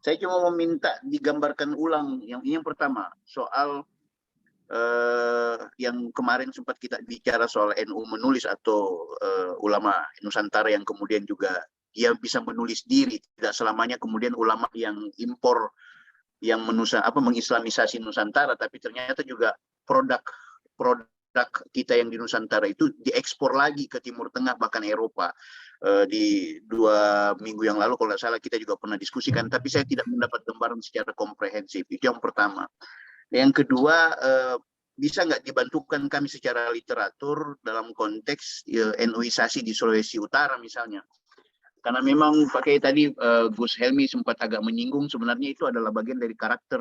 Saya cuma meminta digambarkan ulang yang pertama soal yang kemarin sempat kita bicara soal NU menulis atau ulama Nusantara yang kemudian juga dia bisa menulis diri, tidak selamanya kemudian ulama yang impor yang mengislamisasi Nusantara, tapi ternyata juga produk kita yang di Nusantara itu diekspor lagi ke Timur Tengah bahkan Eropa. Di 2 minggu yang lalu kalau tidak salah kita juga pernah diskusikan, tapi saya tidak mendapat gambaran secara komprehensif. Itu yang pertama. Yang kedua, bisa nggak dibantukan kami secara literatur dalam konteks NU-isasi di Sulawesi Utara misalnya. Karena memang pakai tadi Gus Helmi sempat agak menyinggung, sebenarnya itu adalah bagian dari karakter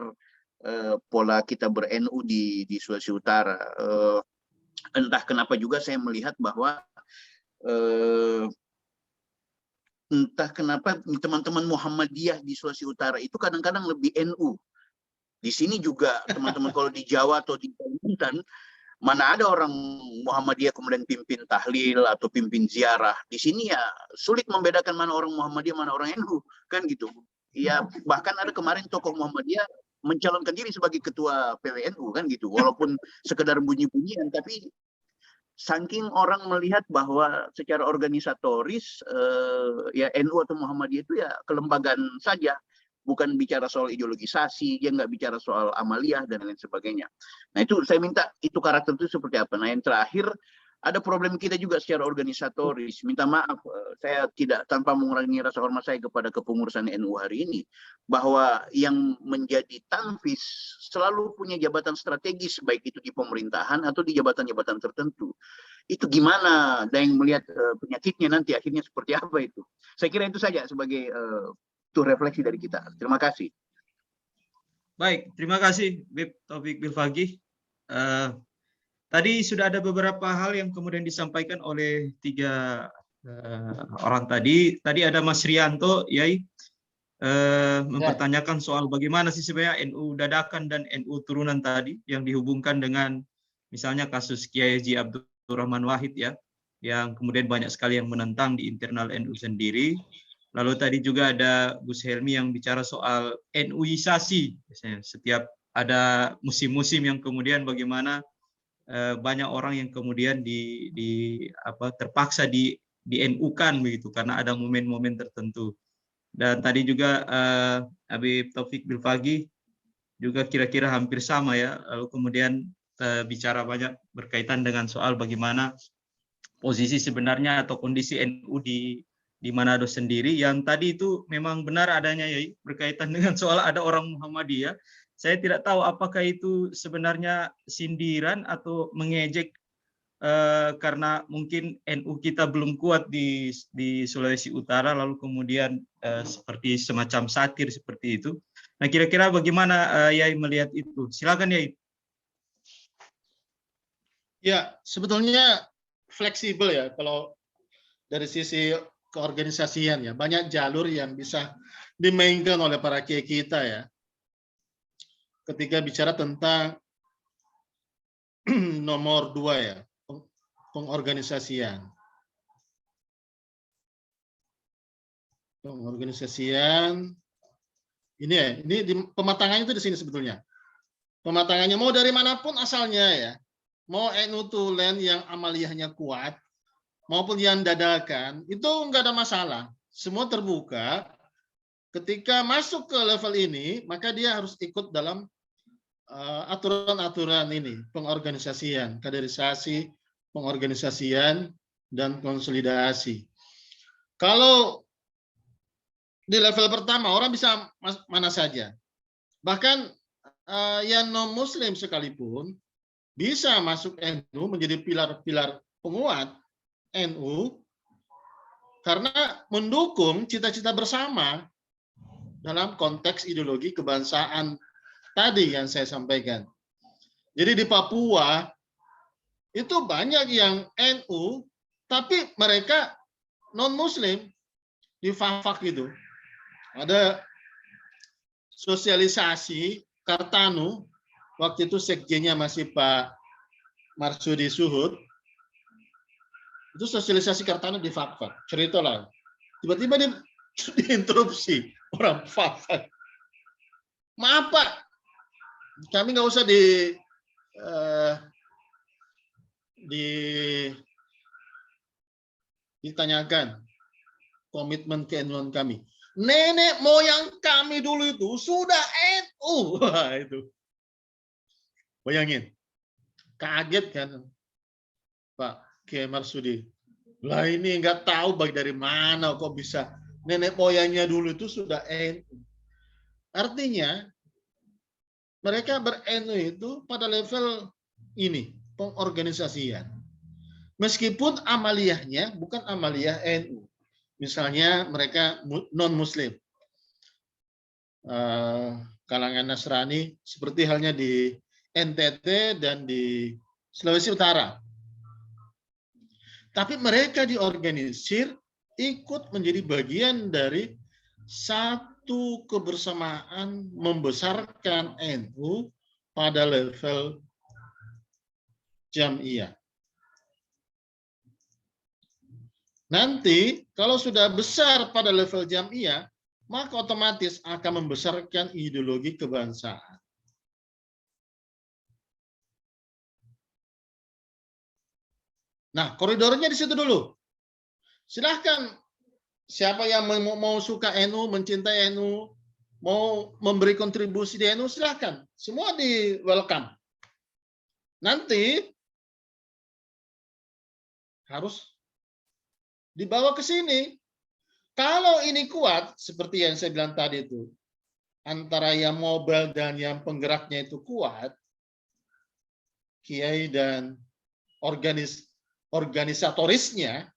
pola kita ber-NU di Sulawesi Utara. Entah kenapa juga saya melihat bahwa entah kenapa teman-teman Muhammadiyah di Sulawesi Utara itu kadang-kadang lebih NU. Di sini juga teman-teman kalau di Jawa atau di Kalimantan, mana ada orang Muhammadiyah kemudian pimpin tahlil atau pimpin ziarah. Di sini ya sulit membedakan mana orang Muhammadiyah, mana orang NU, kan gitu. Ya bahkan ada kemarin tokoh Muhammadiyah mencalonkan diri sebagai ketua PWNU, kan gitu. Walaupun sekedar bunyi-bunyian, tapi saking orang melihat bahwa secara organisatoris ya NU atau Muhammadiyah itu ya kelembagaan saja, bukan bicara soal ideologisasi, dia nggak bicara soal amaliyah dan lain sebagainya. Nah itu saya minta itu karakter itu seperti apa. Nah yang terakhir ada problem kita juga secara organisatoris. Minta maaf, saya tidak tanpa mengurangi rasa hormat saya kepada kepengurusan NU hari ini, bahwa yang menjadi tanfis selalu punya jabatan strategis, baik itu di pemerintahan atau di jabatan-jabatan tertentu. Itu gimana? Ada yang melihat penyakitnya nanti akhirnya seperti apa itu? Saya kira itu saja sebagai tuh refleksi dari kita. Terima kasih. Baik, terima kasih Bib Taufik Bilfaqih. Tadi sudah ada beberapa hal yang kemudian disampaikan oleh 3 orang tadi. Tadi ada Mas Rianto, Yai, mempertanyakan soal bagaimana sih sebenarnya NU dadakan dan NU turunan tadi yang dihubungkan dengan misalnya kasus Kiai Haji Abdurrahman Wahid ya, yang kemudian banyak sekali yang menentang di internal NU sendiri. Lalu tadi juga ada Gus Helmi yang bicara soal NU-isasi, misalnya setiap ada musim-musim yang kemudian bagaimana banyak orang yang kemudian terpaksa di NU-kan begitu karena ada momen-momen tertentu. Dan tadi juga Habib Taufik Bilfaqih juga kira-kira hampir sama ya. Lalu kemudian bicara banyak berkaitan dengan soal bagaimana posisi sebenarnya atau kondisi NU di Manado sendiri, yang tadi itu memang benar adanya ya berkaitan dengan soal ada orang Muhammadiyah. Saya tidak tahu apakah itu sebenarnya sindiran atau mengejek karena mungkin NU kita belum kuat di Sulawesi Utara, lalu kemudian seperti semacam satir seperti itu. Nah, kira-kira bagaimana Yai melihat itu? Silakan Yai. Ya, sebetulnya fleksibel ya kalau dari sisi keorganisasian ya. Banyak jalur yang bisa dimainkan oleh para kiai kita ya. Ketika bicara tentang nomor 2 ya, pengorganisasian. Pengorganisasian ini ya, ini pematangannya itu di sini sebetulnya. Pematangannya mau dari manapun asalnya ya. Mau NU Tulen yang amaliyahnya kuat maupun yang dadakan, itu enggak ada masalah. Semua terbuka. Ketika masuk ke level ini, maka dia harus ikut dalam aturan-aturan ini, pengorganisasian, kaderisasi, pengorganisasian, dan konsolidasi. Kalau di level pertama, orang bisa mana saja. Bahkan yang non-muslim sekalipun bisa masuk NU menjadi pilar-pilar penguat NU karena mendukung cita-cita bersama dalam konteks ideologi kebangsaan tadi yang saya sampaikan. Jadi di Papua itu banyak yang NU, tapi mereka non-muslim di Fafak itu. Ada sosialisasi Kartanu, waktu itu sekjennya masih Pak Marsudi Suhud, itu sosialisasi Kartanu di Fafak. Ceritalah, tiba-tiba diinterupsi orang Fafak. Maaf Pak, kami nggak usah ditanyakan komitmen ke-NU kami. Nenek moyang kami dulu itu sudah NU. Wah, itu. Bayangin. Kaget kan Pak Kiai Marsudi. Lah ini nggak tahu baik dari mana kok bisa nenek moyangnya dulu itu sudah NU. Artinya mereka ber-NU itu pada level ini, pengorganisasian. Meskipun amaliyahnya bukan amaliyah NU. misalnya mereka non-Muslim, kalangan Nasrani, seperti halnya di NTT dan di Sulawesi Utara. Tapi mereka diorganisir ikut menjadi bagian dari satu kebersamaan membesarkan NU pada level Jam'iyah. Nanti kalau sudah besar pada level Jam'iyah, maka otomatis akan membesarkan ideologi kebangsaan. Nah, koridornya di situ dulu. Silahkan siapa yang mau suka NU, mencintai NU, mau memberi kontribusi di NU, silahkan. Semua di welcome. Nanti harus dibawa ke sini. Kalau ini kuat, seperti yang saya bilang tadi itu, antara yang mobile dan yang penggeraknya itu kuat, kiai dan organisatorisnya,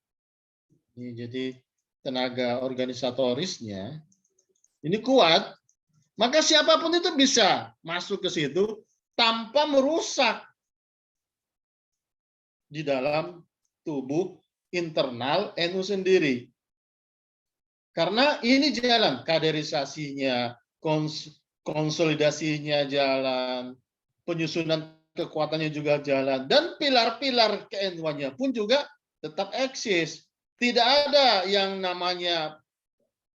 ini jadi tenaga organisatorisnya, ini kuat, maka siapapun itu bisa masuk ke situ tanpa merusak di dalam tubuh internal NU sendiri. Karena ini jalan, kaderisasinya, konsolidasinya jalan, penyusunan kekuatannya juga jalan, dan pilar-pilar ke-NU-nya pun juga tetap eksis. Tidak ada yang namanya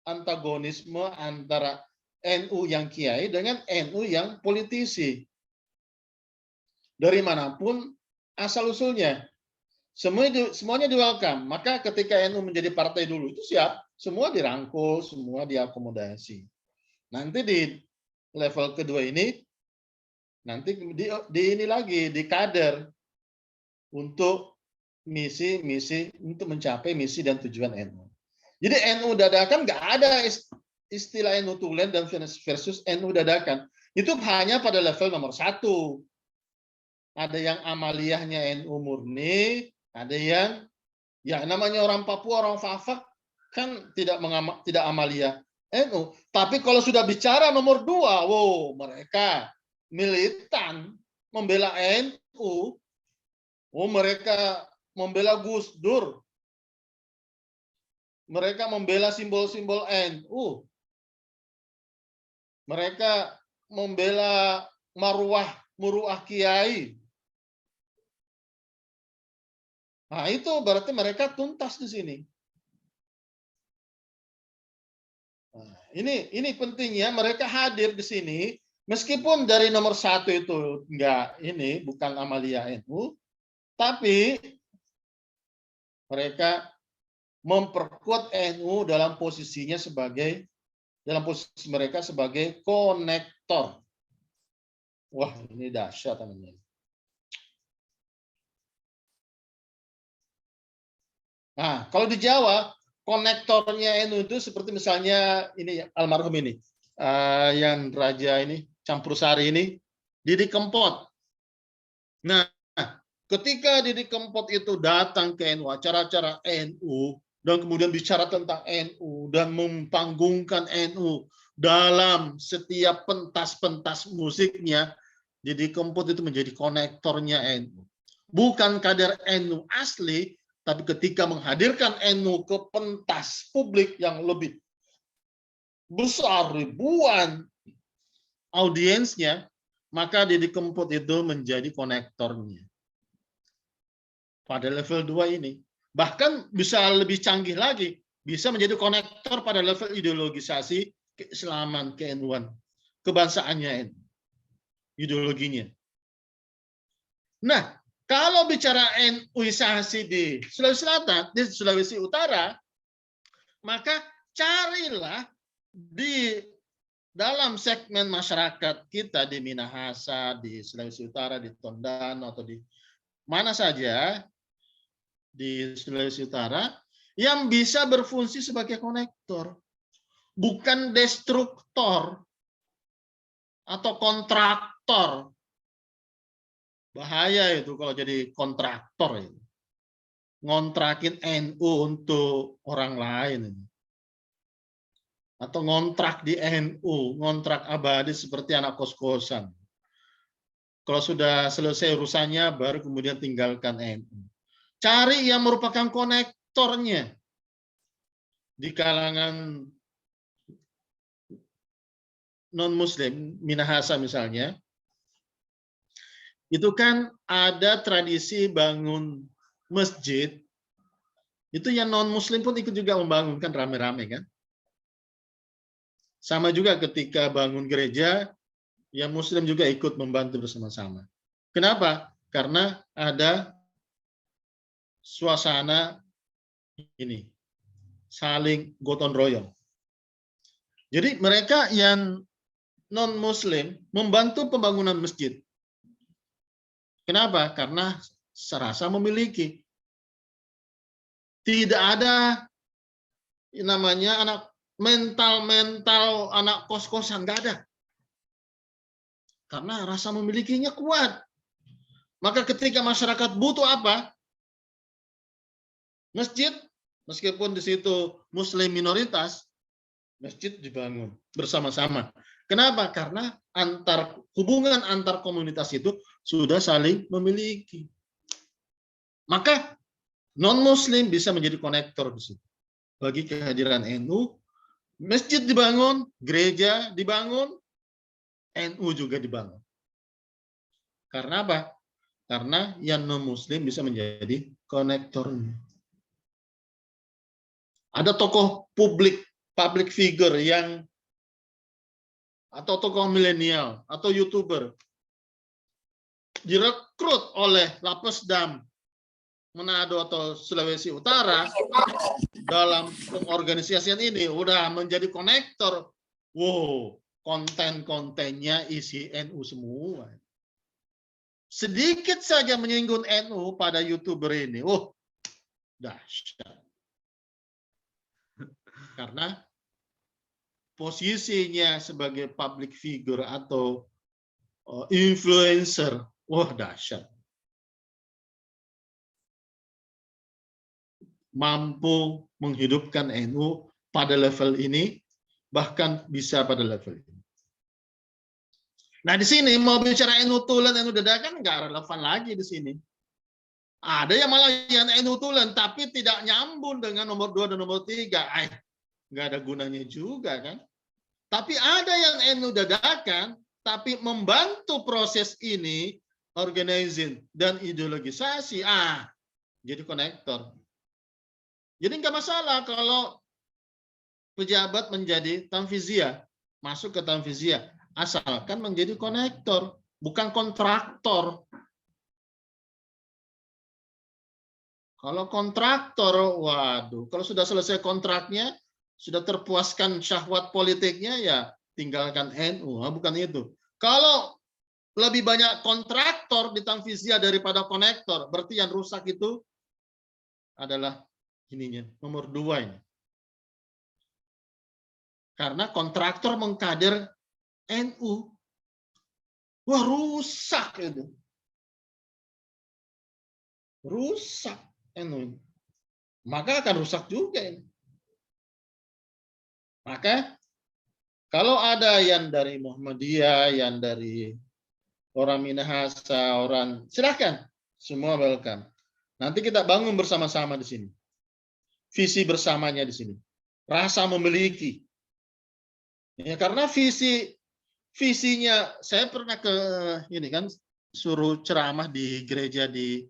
antagonisme antara NU yang kiai dengan NU yang politisi. Dari manapun asal-usulnya. Semuanya di-welcome. Maka ketika NU menjadi partai dulu itu siap, semua dirangkul, semua diakomodasi. Nanti di level kedua ini, nanti di ini lagi, di kader untuk misi-misi, untuk mencapai misi dan tujuan NU. Jadi NU dadakan nggak ada istilah NU tulen dan versus NU dadakan. Itu hanya pada level nomor 1. Ada yang amaliyahnya NU murni, ada yang ya namanya orang Papua, orang Fafak kan tidak amaliyah NU. Tapi kalau sudah bicara nomor 2, wow, mereka militan membela NU. Oh, mereka membela Gus Dur. Mereka membela simbol-simbol NU. Mereka membela muruah kiai. Nah, itu berarti mereka tuntas di sini. Nah, ini pentingnya mereka hadir di sini, meskipun dari nomor 1 itu bukan amaliyah NU, tapi mereka memperkuat NU dalam posisi mereka sebagai konektor. Wah, ini dahsyat namanya. Nah, kalau di Jawa, konektornya NU itu seperti misalnya ini almarhum ini, yang raja ini, campur sari ini, Didi Kempot. Nah, ketika Didi Kempot itu datang ke NU, acara-acara NU, dan kemudian bicara tentang NU, dan mempanggungkan NU dalam setiap pentas-pentas musiknya, Didi Kempot itu menjadi konektornya NU. Bukan kader NU asli, tapi ketika menghadirkan NU ke pentas publik yang lebih besar, ribuan audiensnya, maka Didi Kempot itu menjadi konektornya. Pada level 2 ini. Bahkan bisa lebih canggih lagi, bisa menjadi konektor pada level ideologisasi keislaman, ke-NU-an, kebangsaannya, ideologinya. Nah, kalau bicara NU-isasi di Sulawesi Selatan, di Sulawesi Utara, maka carilah di dalam segmen masyarakat kita di Minahasa, di Sulawesi Utara, di Tondano, atau di mana saja di Sulawesi Utara, yang bisa berfungsi sebagai konektor, bukan destruktor atau kontraktor. Bahaya itu kalau jadi kontraktor itu. ngontrakin NU untuk orang lain. Atau ngontrak di NU, ngontrak abadi seperti anak kos-kosan. Kalau sudah selesai urusannya, baru kemudian tinggalkan NU. Cari yang merupakan konektornya di kalangan non-Muslim, Minahasa misalnya, itu kan ada tradisi bangun masjid, itu yang non-Muslim pun ikut juga membangunkan rame-rame kan. Sama juga ketika bangun gereja, yang Muslim juga ikut membantu bersama-sama. Kenapa? Karena ada suasana ini, saling gotong royong. Jadi mereka yang non-Muslim membantu pembangunan masjid. Kenapa? Karena serasa memiliki. Tidak ada namanya anak mental anak kos-kosan, nggak ada. Karena rasa memilikinya kuat. Maka ketika masyarakat butuh apa? Masjid, meskipun di situ Muslim minoritas, masjid dibangun bersama-sama. Kenapa? Karena hubungan antar komunitas itu sudah saling memiliki. Maka non-Muslim bisa menjadi konektor di situ. Bagi kehadiran NU, masjid dibangun, gereja dibangun, NU juga dibangun. Karena apa? Karena yang non-Muslim bisa menjadi konektornya. Ada tokoh public figure yang atau tokoh milenial atau YouTuber direkrut oleh Lapesdam Manado atau Sulawesi Utara dalam pengorganisasian ini udah menjadi konektor. Wow, konten-kontennya isi NU semua. Sedikit saja menyinggung NU pada YouTuber ini. Oh, dahsyat. Karena posisinya sebagai public figure atau influencer, wah dahsyat. Mampu menghidupkan NU pada level ini, bahkan bisa pada level ini. Nah di sini mau bicara NU tulen, NU dadakan nggak relevan lagi di sini. Ada yang malah yang NU tulen tapi tidak nyambung dengan nomor 2 dan nomor 3. Nggak ada gunanya juga kan. Tapi ada yang NU dadakan tapi membantu proses ini, organizing dan ideologisasi. Jadi konektor. Jadi nggak masalah kalau pejabat menjadi tanfiziyah, masuk ke tanfiziyah, asalkan menjadi konektor, bukan kontraktor. Kalau kontraktor, waduh, kalau sudah selesai kontraknya, sudah terpuaskan syahwat politiknya, ya tinggalkan NU, bukan itu. Kalau lebih banyak kontraktor di tanfiziyah daripada konektor, berarti yang rusak itu adalah ininya, nomor 2 ini. Karena kontraktor mengkader NU. Wah, rusak itu. Rusak NU. Maka akan rusak juga ini. Maka kalau ada yang dari Muhammadiyah, yang dari orang Minahasa, orang, silakan, semua welcome. Nanti kita bangun bersama-sama di sini. Visi bersamanya di sini. Rasa memiliki. Ya, karena visinya, saya pernah ke ini kan, suruh ceramah di gereja di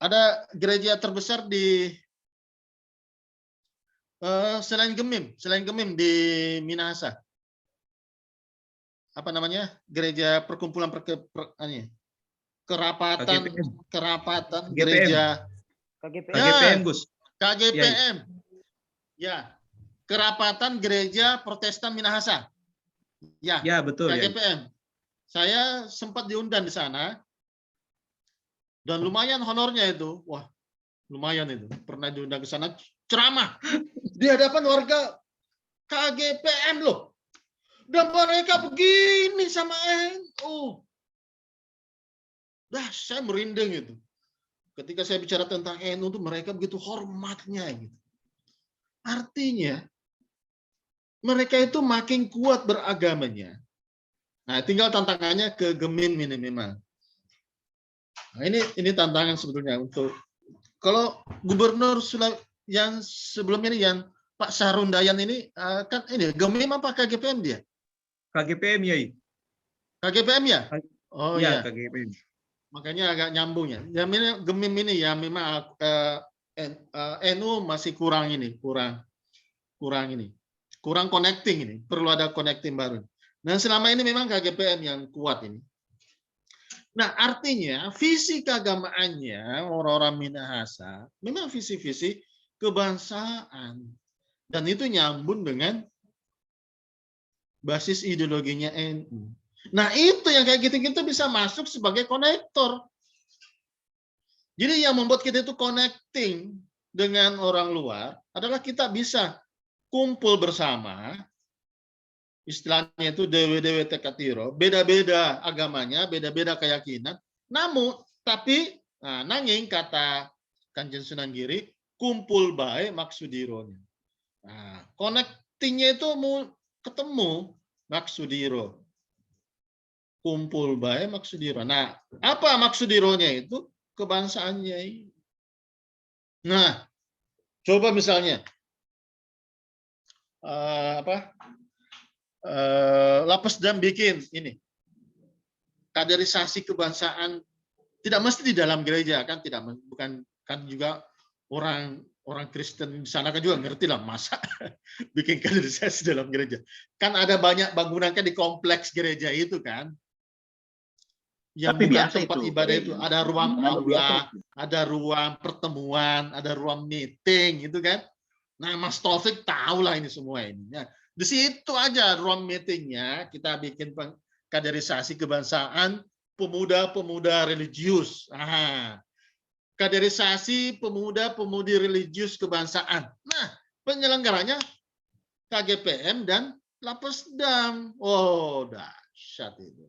ada gereja terbesar di selain Gemim di Minahasa. Apa namanya? Gereja perkumpulan kerapatan GPM. gereja KGPM, Gus. KGPM. Ya. Kerapatan Gereja Protestan Minahasa. Ya, betul. KGPM. Saya sempat diundang di sana. Dan lumayan honornya itu. Wah, lumayan itu. Pernah diundang ke sana ceramah di hadapan warga KGPM loh. Dan mereka begini sama NU. saya merinding itu. Ketika saya bicara tentang NU itu mereka begitu hormatnya gitu. Artinya mereka itu makin kuat beragamanya. Nah, tinggal tantangannya ke Gemim ini memang. Nah, ini tantangan sebetulnya untuk kalau gubernur yang sebelumnya ini yang Pak Sarundayan ini kan ini Gemim apa KGPM dia? KGPM ya. KGPM ya? Oh ya, iya. KGPM. Makanya agak nyambung ya. Yang ini Gemim ini ya memang NU masih kurang ini, kurang ini. Kurang connecting ini, perlu ada connecting baru. Dan selama ini memang KGPM yang kuat ini. Nah, artinya visi keagamaannya orang-orang Minahasa memang visi-visi kebangsaan. Dan itu nyambung dengan basis ideologinya NU. Nah, itu yang kayak gitu-gitu bisa masuk sebagai konektor. Jadi yang membuat kita itu connecting dengan orang luar adalah kita bisa kumpul bersama, istilahnya itu dewe-dewe tekatiro, beda-beda agamanya, beda-beda keyakinan, namun tapi nanging kata Kanjeng Sunan Giri, kumpul bae maksudironya. Nah, connectingnya itu mau ketemu maksudiro, kumpul bae maksudiro. Nah, apa maksudironya itu? Kebangsaannya. Nah, coba misalnya Lapesdam bikin ini kaderisasi kebangsaan, tidak mesti di dalam gereja kan, bukan kan juga orang Kristen di sana kan juga ngerti lah masa bikin kaderisasi dalam gereja. Kan ada banyak bangunan kan di kompleks gereja itu kan. Yang Tapi bukan biasa tempat itu, ibadah itu ada ruang aula, ada ruang pertemuan, ada ruang meeting itu kan. Nah, Mas Taufik tahu lah ini semua ini. Nah, di situ aja ruang meetingnya kita bikin kaderisasi kebangsaan pemuda-pemuda religius. Kaderisasi pemuda-pemudi religius kebangsaan. Nah, penyelenggaranya KGPM dan Lapesdam. Oh, dahsyat itu.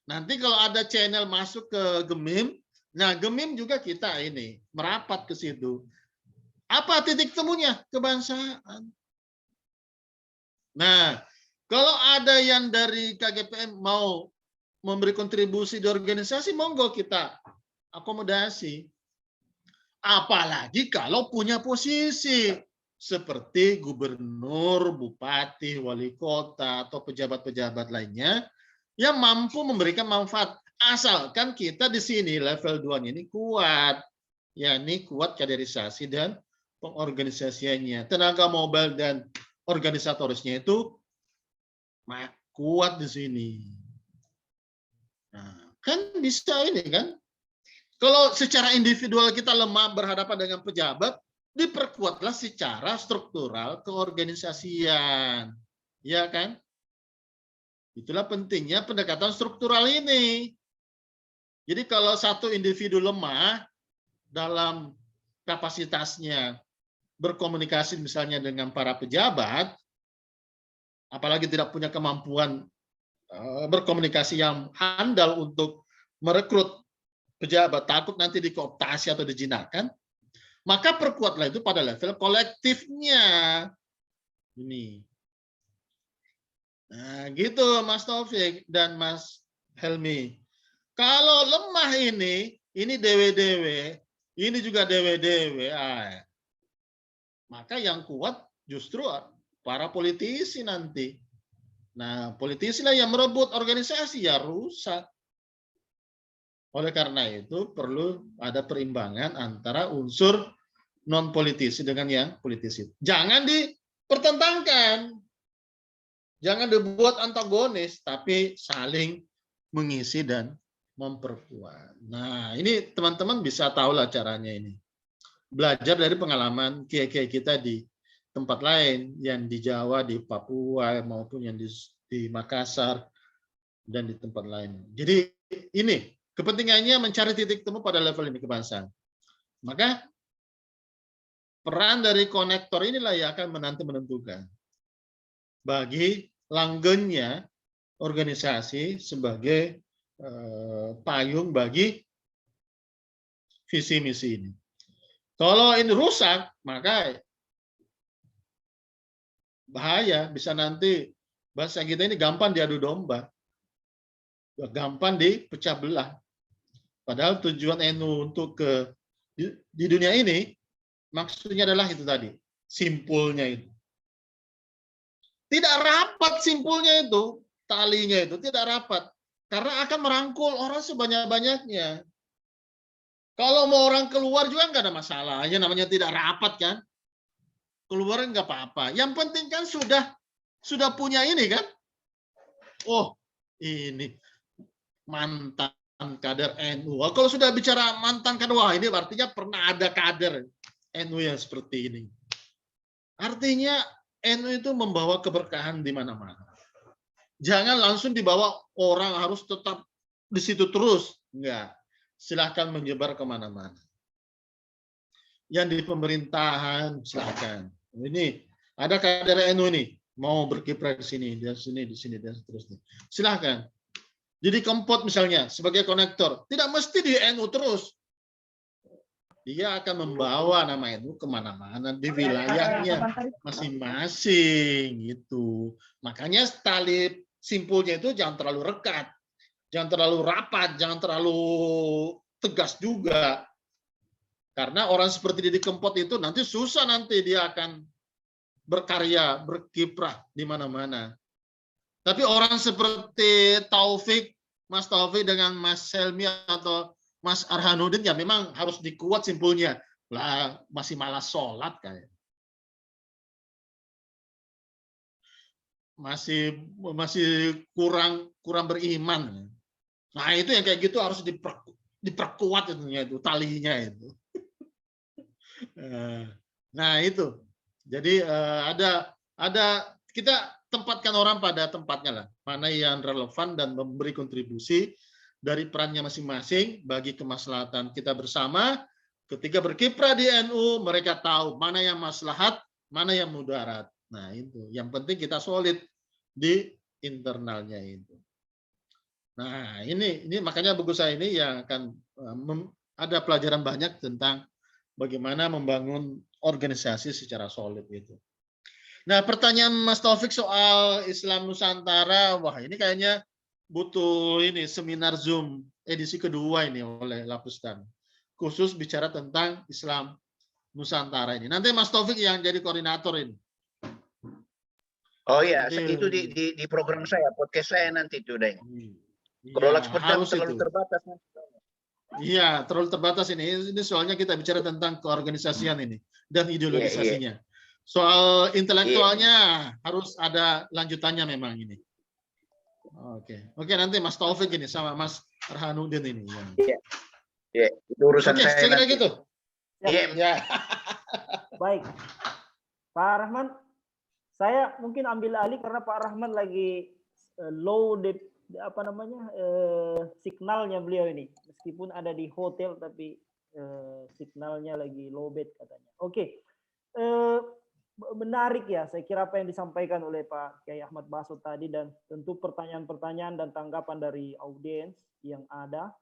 Nanti kalau ada channel masuk ke Gemim, nah Gemim juga kita ini merapat ke situ. Apa titik temunya? Kebangsaan. Nah, kalau ada yang dari KGPM mau memberi kontribusi di organisasi, monggo kita akomodasi. Apalagi kalau punya posisi seperti gubernur, bupati, wali kota, atau pejabat-pejabat lainnya yang mampu memberikan manfaat. Asalkan kita di sini level 2 ini kuat, yakni kuat kaderisasi dan pengorganisasiannya. Tenaga mobile dan organisatorisnya itu kuat di sini. Nah, kan bisa ini kan. Kalau secara individual kita lemah berhadapan dengan pejabat, diperkuatlah secara struktural keorganisasian. Ya kan? Itulah pentingnya pendekatan struktural ini. Jadi kalau satu individu lemah dalam kapasitasnya berkomunikasi misalnya dengan para pejabat, apalagi tidak punya kemampuan berkomunikasi yang handal untuk merekrut pejabat, takut nanti dikooptasi atau dijinakkan, maka perkuatlah itu pada level kolektifnya. Ini. Nah, gitu Mas Taufik dan Mas Helmi. Kalau lemah ini dewe-dewe, ini juga dewe-dewe, maka yang kuat justru para politisi nanti. Nah, politisi lah yang merebut organisasi, ya rusak. Oleh karena itu perlu ada perimbangan antara unsur non-politisi dengan yang politisi. Jangan dipertentangkan. Jangan dibuat antagonis, tapi saling mengisi dan memperkuat. Nah, ini teman-teman bisa tahu lah caranya ini. Belajar dari pengalaman kiai-kiai kita di tempat lain, yang di Jawa, di Papua, maupun yang di Makassar, dan di tempat lain. Jadi ini kepentingannya mencari titik temu pada level ini kebangsaan. Maka peran dari konektor inilah yang akan menentukan bagi langgengnya organisasi sebagai payung bagi visi misi ini. Kalau ini rusak, maka bahaya, bisa nanti bahasa kita ini gampang diadu domba, gampang dipecah belah. Padahal tujuan NU untuk di dunia ini maksudnya adalah itu tadi, simpulnya itu. Tidak rapat simpulnya itu, talinya itu tidak rapat. Karena akan merangkul orang sebanyak-banyaknya. Kalau mau orang keluar juga nggak ada masalah, aja namanya tidak rapat kan. Keluar nggak apa-apa. Yang penting kan sudah punya ini kan. Oh, ini mantan kader NU. Kalau sudah bicara mantan kader, wah ini artinya pernah ada kader NU yang seperti ini. Artinya NU itu membawa keberkahan di mana-mana. Jangan langsung dibawa orang harus tetap di situ terus. Enggak. Silahkan menyebar kemana-mana. Yang di pemerintahan, silahkan. Ini ada kader NU ini, mau berkiprah di sini, dan sini, dan seterusnya. Silahkan. Jadi Kempot misalnya, sebagai konektor, tidak mesti di NU terus. Dia akan membawa nama NU kemana-mana di wilayahnya masing-masing gitu. Makanya tali simpulnya itu jangan terlalu rekat, jangan terlalu rapat, jangan terlalu tegas juga. Karena orang seperti Didi Kempot itu nanti susah, nanti dia akan berkarya, berkiprah di mana-mana. Tapi orang seperti Mas Taufik dengan Mas Helmi atau Mas Arhanuddin ya memang harus dikuat simpulnya. Lah masih malas sholat kayak. Masih kurang beriman. Nah, itu yang kayak gitu harus diperkuat itu talinya itu. Nah, itu. Jadi ada kita tempatkan orang pada tempatnya lah. Mana yang relevan dan memberi kontribusi dari perannya masing-masing bagi kemaslahatan kita bersama. Ketika berkiprah di NU, mereka tahu mana yang maslahat, mana yang mudarat. Nah, itu. Yang penting kita solid di internalnya itu. Nah, ini makanya buku saya ini yang akan ada pelajaran banyak tentang bagaimana membangun organisasi secara solid itu. Nah, pertanyaan Mas Taufik soal Islam Nusantara, wah ini kayaknya butuh ini seminar Zoom edisi kedua ini oleh Lapustan, khusus bicara tentang Islam Nusantara ini. Nanti Mas Taufik yang jadi koordinator ini. Oh iya, itu di program saya, podcast saya nanti itu, Deng. Kalau terlalu terbatas. Iya, terlalu terbatas ini. Ini soalnya kita bicara tentang keorganisasian ini dan ideologisasinya. Soal intelektualnya harus ada lanjutannya memang ini. Oke, nanti Mas Taufik ini sama Mas Arhanuddin ini. Iya, itu urusan saya. Saya kira gitu. Iya. Baik, Pak Rahman, saya mungkin ambil alih karena Pak Rahman lagi low signalnya beliau ini. Meskipun ada di hotel tapi signalnya lagi low bed katanya. Oke. Menarik ya, saya kira apa yang disampaikan oleh Pak Kiai Ahmad Baso tadi, dan tentu pertanyaan-pertanyaan dan tanggapan dari audiens yang ada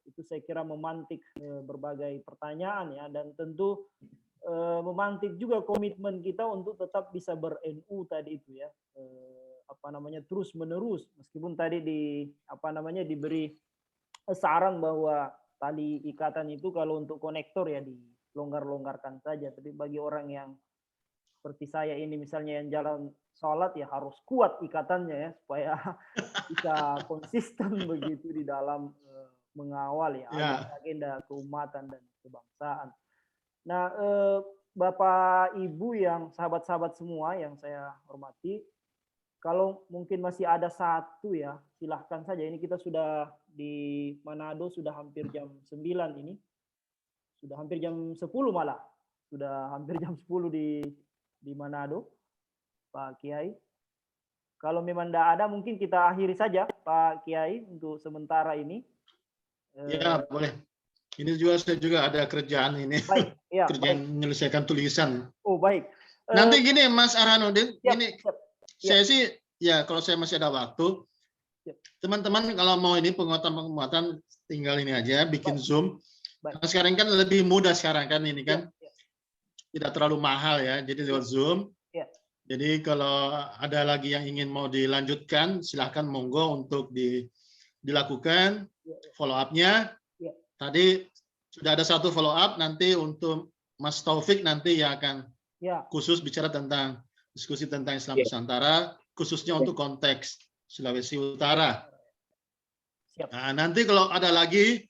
itu saya kira memantik berbagai pertanyaan ya, dan tentu memantik juga komitmen kita untuk tetap bisa ber-NU tadi itu ya, terus menerus, meskipun tadi diberi saran bahwa tali ikatan itu kalau untuk konektor ya dilonggar-longgarkan saja, tapi bagi orang yang seperti saya ini misalnya yang jalan sholat ya harus kuat ikatannya ya supaya bisa konsisten begitu di dalam mengawal ya agenda keumatan dan kebangsaan. Nah, Bapak Ibu yang sahabat-sahabat semua yang saya hormati, kalau mungkin masih ada satu ya silahkan saja. Ini kita sudah di Manado sudah hampir jam 9 ini, sudah hampir jam 10 malah, sudah hampir jam 10 di Manado, Pak Kiai. Kalau memang tidak ada, mungkin kita akhiri saja, Pak Kiai, untuk sementara ini. Ya, boleh. Ini saya juga ada kerjaan ini. Baik, ya, kerjaan menyelesaikan tulisan. Oh, baik. Nanti gini, Mas Arhanuddin, siap, ini siap. saya sih, ya kalau saya masih ada waktu, Teman-teman kalau mau ini penguatan tinggal ini aja, bikin Zoom. Baik. Karena sekarang kan lebih mudah sekarang kan ini kan. Ya. Tidak terlalu mahal ya, jadi lewat Zoom. Ya. Jadi kalau ada lagi yang ingin mau dilanjutkan, silahkan monggo untuk dilakukan follow up-nya. Ya. Tadi sudah ada satu follow up, nanti untuk Mas Taufik nanti yang akan khusus bicara tentang diskusi tentang Islam Nusantara, khususnya untuk konteks Sulawesi Utara. Siap. Nah, nanti kalau ada lagi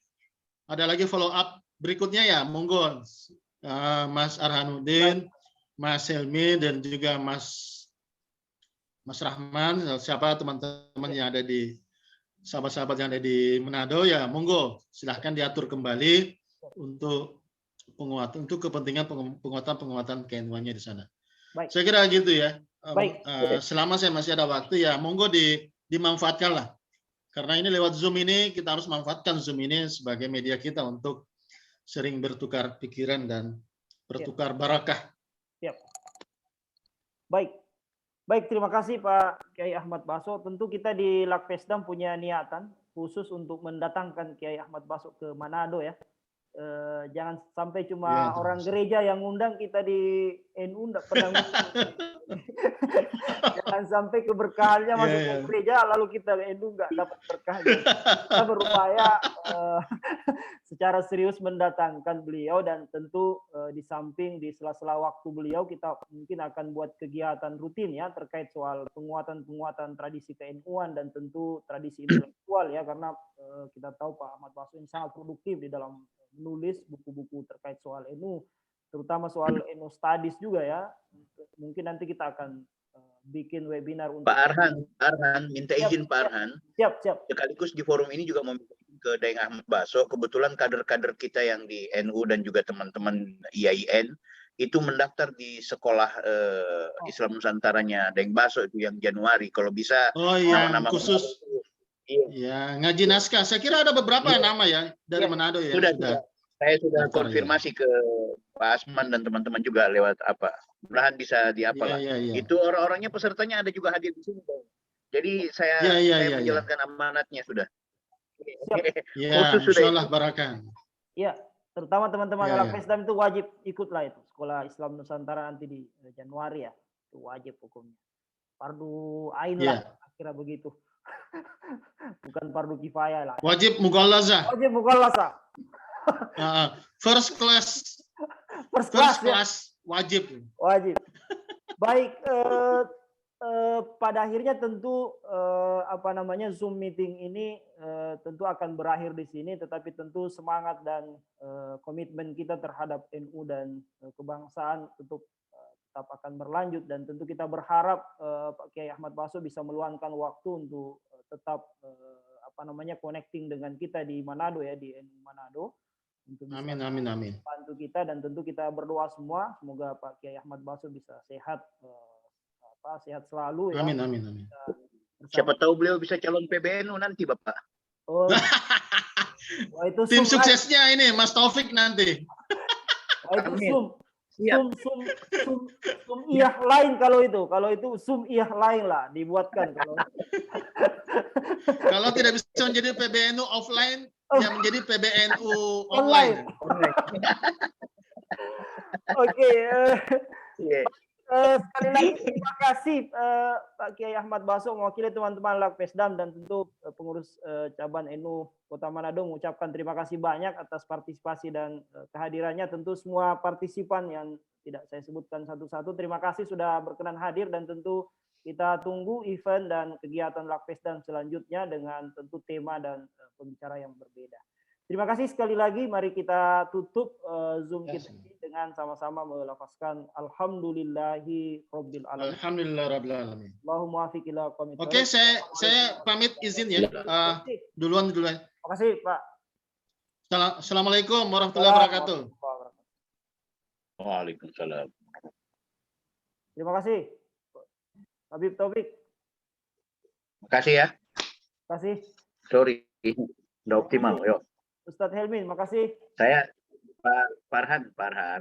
follow up berikutnya ya, monggo Mas Arhanuddin, Mas Helmi dan juga Mas Rahman, siapa teman-teman yang ada di sahabat-sahabat yang ada di Manado ya, monggo silahkan diatur kembali untuk penguatan, untuk kepentingan penguatan KNU-nya di sana. Baik. Saya kira gitu ya. Baik. Selama saya masih ada waktu ya, monggo dimanfaatkan lah. Karena ini lewat Zoom ini kita harus manfaatkan Zoom ini sebagai media kita untuk sering bertukar pikiran dan bertukar barakah. Siap. Baik, terima kasih Pak Kiai Ahmad Baso. Tentu kita di Lakpesdam punya niatan khusus untuk mendatangkan Kiai Ahmad Baso ke Manado ya. Jangan sampai cuma orang gereja yang ngundang, kita di NU enggak pernah ngundang. Jangan sampai keberkahannya masuk ke gereja lalu kita NU enggak dapat berkahnya. Kita berupaya secara serius mendatangkan beliau, dan tentu di samping di sela-sela waktu beliau kita mungkin akan buat kegiatan rutin ya terkait soal penguatan tradisi ke-NU-an dan tentu tradisi intelektual ya, karena kita tahu Pak Ahmad Baso ini sangat produktif di dalam menulis buku-buku terkait soal NU, terutama soal NU Studies juga ya. Mungkin nanti kita akan bikin webinar untuk Pak Arhan, minta izin Pak Arhan. Siap. Sekaligus di forum ini juga mau ke Daeng Ahmad Baso. Kebetulan kader-kader kita yang di NU dan juga teman-teman IAIN itu mendaftar di sekolah Islam Nusantaranya Daeng Baso itu yang Januari. Kalau bisa nama-nama khusus. Ya, ngaji naskah. Saya kira ada beberapa nama ya dari Manado ya. Sudah. Saya sudah konfirmasi ke Pak Asman dan teman-teman juga lewat apa. Mudah-mudahan bisa diapalah. Itu orang-orangnya pesertanya ada juga hadir di sini. Jadi saya menjalankan amanatnya sudah. Ya, insyaallah barakah. Iya, terutama teman-teman Lakpesdam itu wajib ikutlah itu sekolah Islam Nusantara nanti di Januari ya. Itu wajib hukumnya. Fardu ain lah kira begitu. Bukan fardu kifayah lah. Wajib mughalazah. First class wajib. Baik, pada akhirnya tentu Zoom meeting ini tentu akan berakhir di sini, tetapi tentu semangat dan komitmen kita terhadap NU dan kebangsaan tetap akan berlanjut, dan tentu kita berharap Pak Kiai Ahmad Baso bisa meluangkan waktu untuk tetap connecting dengan kita di Manado ya, di NU Manado. Amin. Bantu kita, dan tentu kita berdoa semua semoga Pak Kiai Ahmad Baso bisa sehat selalu ya. Amin. Siapa tahu beliau bisa calon PBNU nanti Bapak. Oh. Itu tim suksesnya ini Mas Taufik nanti. Itu Zoom iyah lain kalau itu Zoom iyah lain lah dibuatkan kalau tidak bisa menjadi PBNU offline yang menjadi PBNU online. Oke. Sekali lagi terima kasih Pak Kiai Ahmad Baso mewakili teman-teman Lakpesdam dan tentu pengurus cabang NU Kota Manado mengucapkan terima kasih banyak atas partisipasi dan kehadirannya. Tentu semua partisipan yang tidak saya sebutkan satu-satu, terima kasih sudah berkenan hadir, dan tentu kita tunggu event dan kegiatan Lakpesdam selanjutnya dengan tentu tema dan pembicara yang berbeda. Terima kasih sekali lagi. Mari kita tutup Zoom kita ini dengan sama-sama melafazkan Alhamdulillahi Rabbil Alamin. Alhamdulillah Rabbil Alamin. Allahumma afiq ila aqwamit. Oke, saya pamit izin ya. Duluan. Terima kasih Pak. Assalamualaikum warahmatullahi wabarakatuh. Waalaikumsalam. Terima kasih. Habib Taufik. Makasih ya. Terima kasih. Sorry, udah optimal. Yuk. Ustadz Helmi, makasih. Saya Pak Farhan.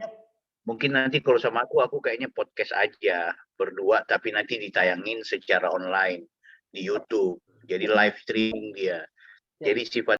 Mungkin nanti kalau sama aku kayaknya podcast aja berdua, tapi nanti ditayangin secara online di YouTube. Jadi live streaming dia. Ya. Jadi sifat